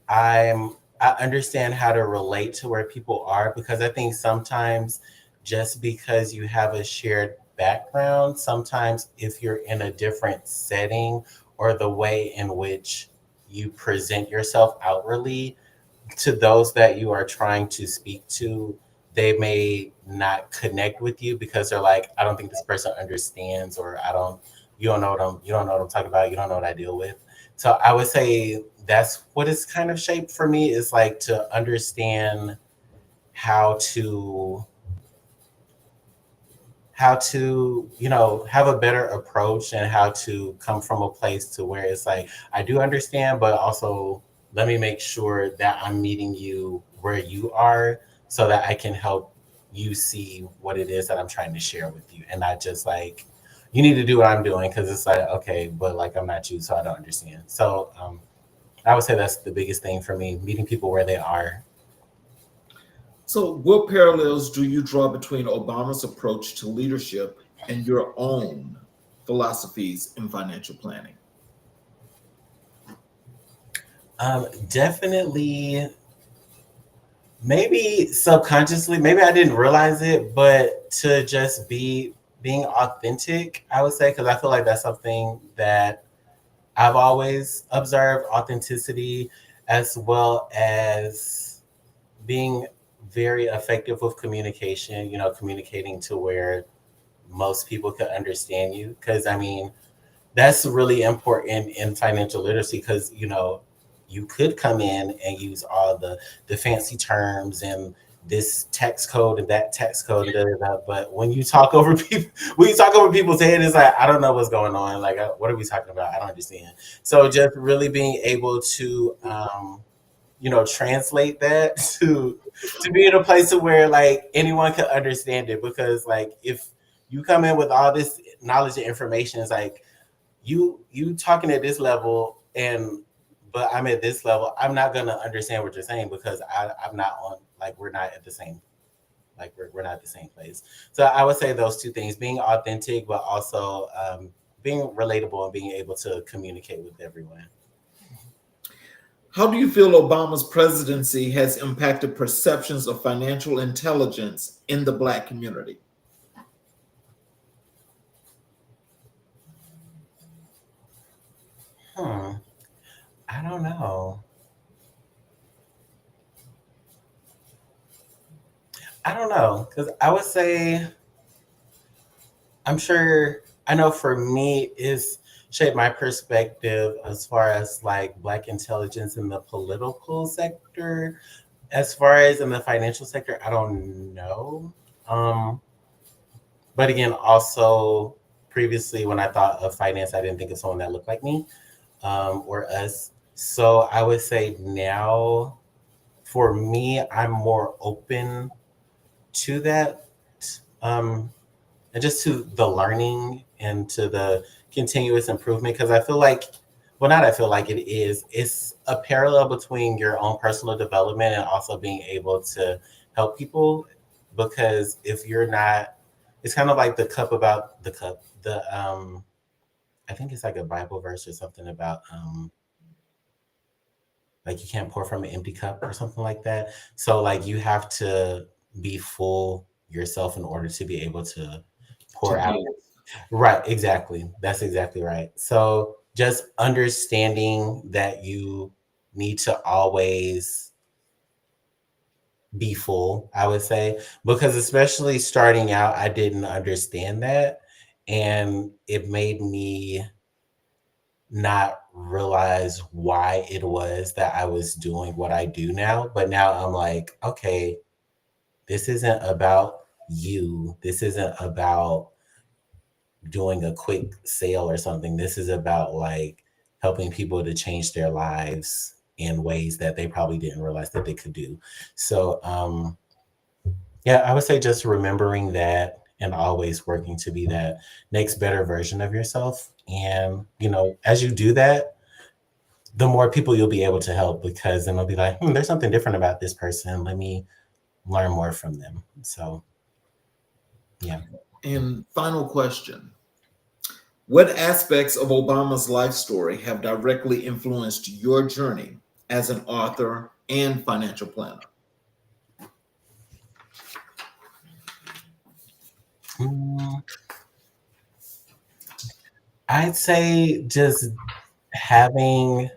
I understand how to relate to where people are because I think sometimes just because you have a shared background, sometimes if you're in a different setting or the way in which you present yourself outwardly to those that you are trying to speak to, they may not connect with you because they're like, I don't think this person understands, or you don't know what I'm talking about, you don't know what I deal with. So I would say that's what is kind of shaped for me is like to understand how to you know have a better approach and how to come from a place to where it's like I do understand, but also let me make sure that I'm meeting you where you are so that I can help you see what it is that I'm trying to share with you and not just like you need to do what I'm doing because it's like okay but like I'm not you so I don't understand. So I would say that's the biggest thing for me, meeting people where they are. So, what parallels do you draw between Obama's approach to leadership and your own philosophies in financial planning? Definitely, maybe subconsciously, maybe I didn't realize it, but to just being authentic, I would say, because I feel like that's something that I've always observed authenticity as well as being very effective with communication, you know, communicating to where most people could understand you. Because I mean, that's really important in financial literacy because you know you could come in and use all the fancy terms and this text code and that text code and da, da, da. But when you talk over people when you talk over people's head it's like I don't know what's going on, like what are we talking about, I don't understand. So just really being able to translate that to be in a place to where like anyone can understand it. Because like if you come in with all this knowledge and information, it's like you talking at this level, and but I'm at this level, I'm not gonna understand what you're saying because I'm not on, like, we're not at the same, like we're not at the same place. So I would say those two things: being authentic, but also being relatable and being able to communicate with everyone. How do you feel Obama's presidency has impacted perceptions of financial intelligence in the Black community? I don't know. Because I would say, I'm sure, I know for me, it's shaped my perspective as far as like Black intelligence in the political sector. As far as in the financial sector, I don't know. Um, but again, also previously, when I thought of finance, I didn't think of someone that looked like me or us. So I would say now, for me, I'm more open to that, um, and just to the learning and to the continuous improvement. Because I feel like, well, not I feel like it's a parallel between your own personal development and also being able to help people. Because if you're not, it's kind of like the cup about the cup. I think it's like a Bible verse or something about like you can't pour from an empty cup or something like that. So like you have to be full yourself in order to be able to To pour out. give. Right, exactly. That's exactly right. So just understanding that you need to always be full, I would say, because especially starting out, I didn't understand that. And it made me not realize why it was that I was doing what I do now. But now I'm like, okay, this isn't about you. This isn't about doing a quick sale or something. This is about like helping people to change their lives in ways that they probably didn't realize that they could do. So yeah, I would say just remembering that and always working to be that next better version of yourself. And as you do that, the more people you'll be able to help, because then they'll be like, there's something different about this person. Let me learn more from them. So yeah. And final question. What aspects of Obama's life story have directly influenced your journey as an author and financial planner? Mm, I'd say just having,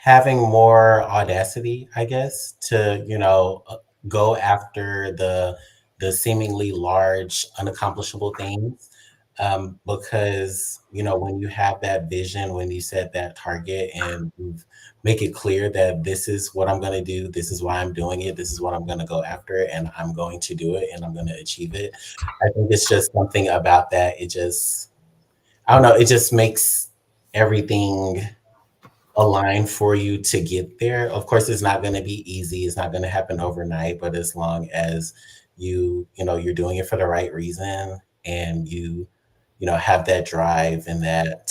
having more audacity, to, go after the seemingly large, unaccomplishable things. Because, when you have that vision, when you set that target and you make it clear that this is what I'm going to do, this is why I'm doing it, this is what I'm going to go after, and I'm going to do it and I'm going to achieve it. I think it's just something about that. I don't know, it just makes everything align for you to get there. Of course, it's not going to be easy. It's not going to happen overnight, but as long as you're doing it for the right reason, and you have that drive and that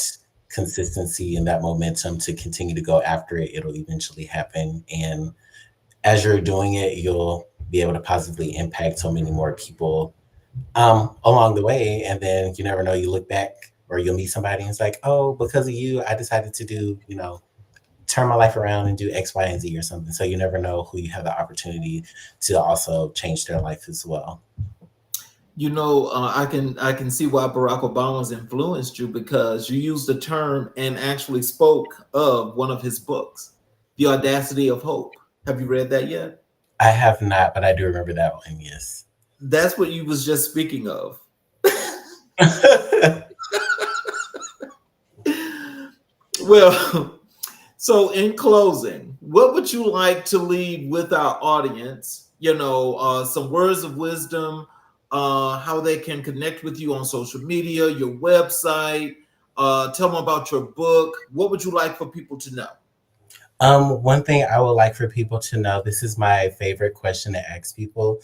consistency and that momentum to continue to go after it, it'll eventually happen. And as you're doing it, you'll be able to positively impact so many more people along the way. And then you never know, you look back or you'll meet somebody and it's like, oh, because of you, I decided to do, turn my life around and do X, Y, and Z or something. So you never know who you have the opportunity to also change their life as well. I can see why Barack Obama's influenced you, because you used the term and actually spoke of one of his books, The Audacity of Hope. Have you read that yet? I have not, but I do remember that one. Yes. That's what you was just speaking of. Well, so in closing, what would you like to leave with our audience? Some words of wisdom, how they can connect with you on social media, your website, tell them about your book. What would you like for people to know? One thing I would like for people to know, this is my favorite question to ask people.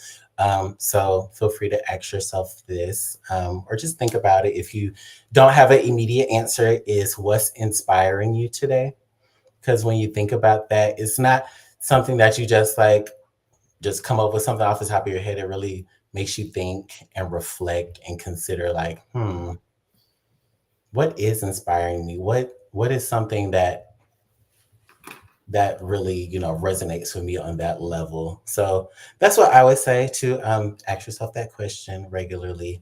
So feel free to ask yourself this, or just think about it. If you don't have an immediate answer, is what's inspiring you today? Because when you think about that, it's not something that you just like just come up with something off the top of your head. It really makes you think and reflect and consider like, what is inspiring me? What is something that really, resonates with me on that level? So that's what I would say, to ask yourself that question regularly.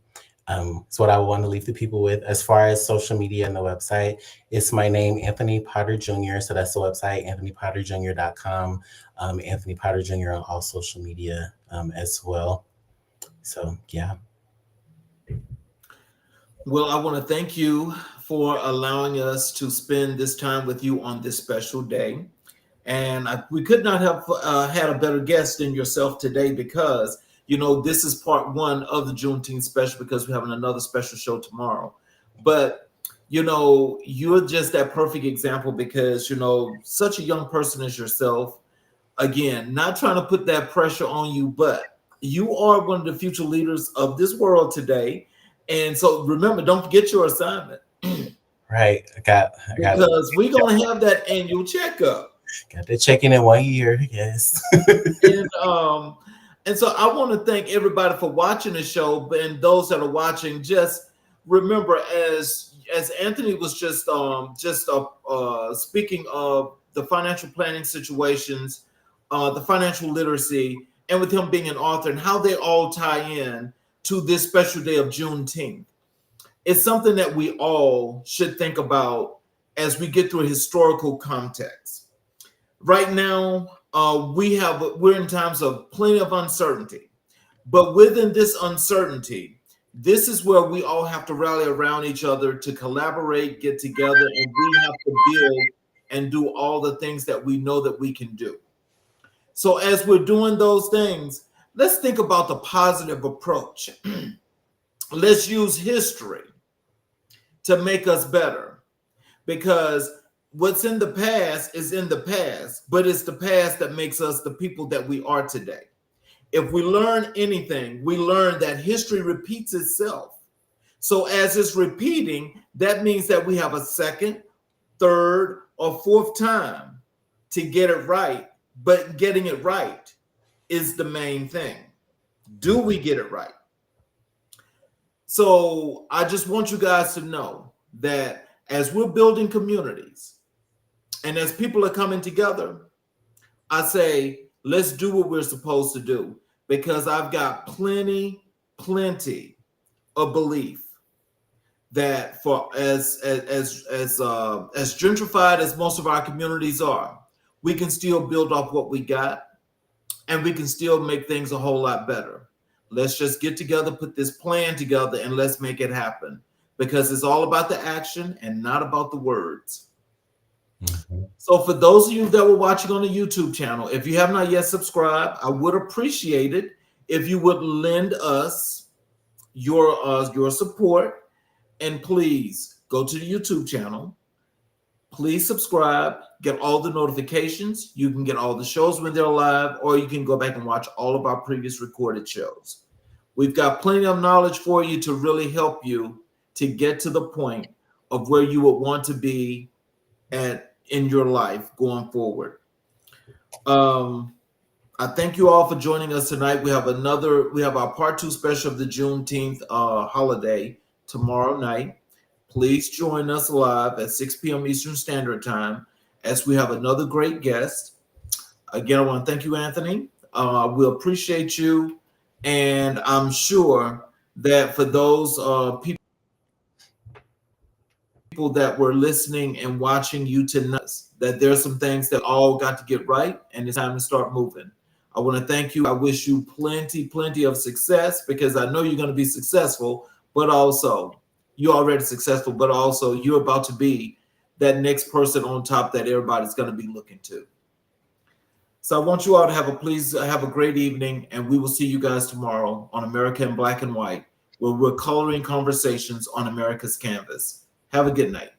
It's what I want to leave the people with. As far as social media and the website, it's my name, Anthony Potter Jr. So that's the website, anthonypotterjr.com. Anthony Potter Jr. on all social media as well. So yeah. Well, I want to thank you for allowing us to spend this time with you on this special day. And we could not have had a better guest than yourself today, because, this is part one of the Juneteenth special, because we're having another special show tomorrow. But, you're just that perfect example, because, such a young person as yourself, again, not trying to put that pressure on you, but you are one of the future leaders of this world today. And so remember, don't forget your assignment. Right. I got because we're going to have that annual checkup. Got to check in 1 year, yes. And so I want to thank everybody for watching the show, and those that are watching, just remember, as Anthony was just speaking of the financial planning situations, the financial literacy, and with him being an author, and how they all tie in to this special day of Juneteenth. It's something that we all should think about as we get through a historical context. Right now, we're in times of plenty of uncertainty, but within this uncertainty, this is where we all have to rally around each other to collaborate, get together, and we have to build and do all the things that we know that we can do. So as we're doing those things, let's think about the positive approach. Let's use history to make us better, because what's in the past is in the past, but it's the past that makes us the people that we are today. If we learn anything, we learn that history repeats itself. So as it's repeating, that means that we have a second, third, or fourth time to get it right, but getting it right is the main thing. Do we get it right? So I just want you guys to know that as we're building communities and as people are coming together, I say, let's do what we're supposed to do, because I've got plenty of belief that for as gentrified as most of our communities are, we can still build off what we got, and we can still make things a whole lot better. Let's just get together, put this plan together, and let's make it happen, because it's all about the action and not about the words. Mm-hmm. So for those of you that were watching on the YouTube channel, if you have not yet subscribed, I would appreciate it if you would lend us your support, and please go to the YouTube channel. Please subscribe, get all the notifications. You can get all the shows when they're live, or you can go back and watch all of our previous recorded shows. We've got plenty of knowledge for you to really help you to get to the point of where you would want to be in your life going forward. I thank you all for joining us tonight. We have our part 2 special of the Juneteenth holiday tomorrow night. Please join us live at 6 p.m. Eastern Standard Time as we have another great guest. Again, I want to thank you, Anthony. We appreciate you. And I'm sure that for those people that were listening and watching you tonight, that there's some things that all got to get right, and it's time to start moving. I want to thank you. I wish you plenty of success, because I know you're going to be successful, but also you're already successful, but also you're about to be that next person on top that everybody's going to be looking to. So I want you all to have a great evening, and we will see you guys tomorrow on America in Black and White, where we're coloring conversations on America's canvas. Have a good night.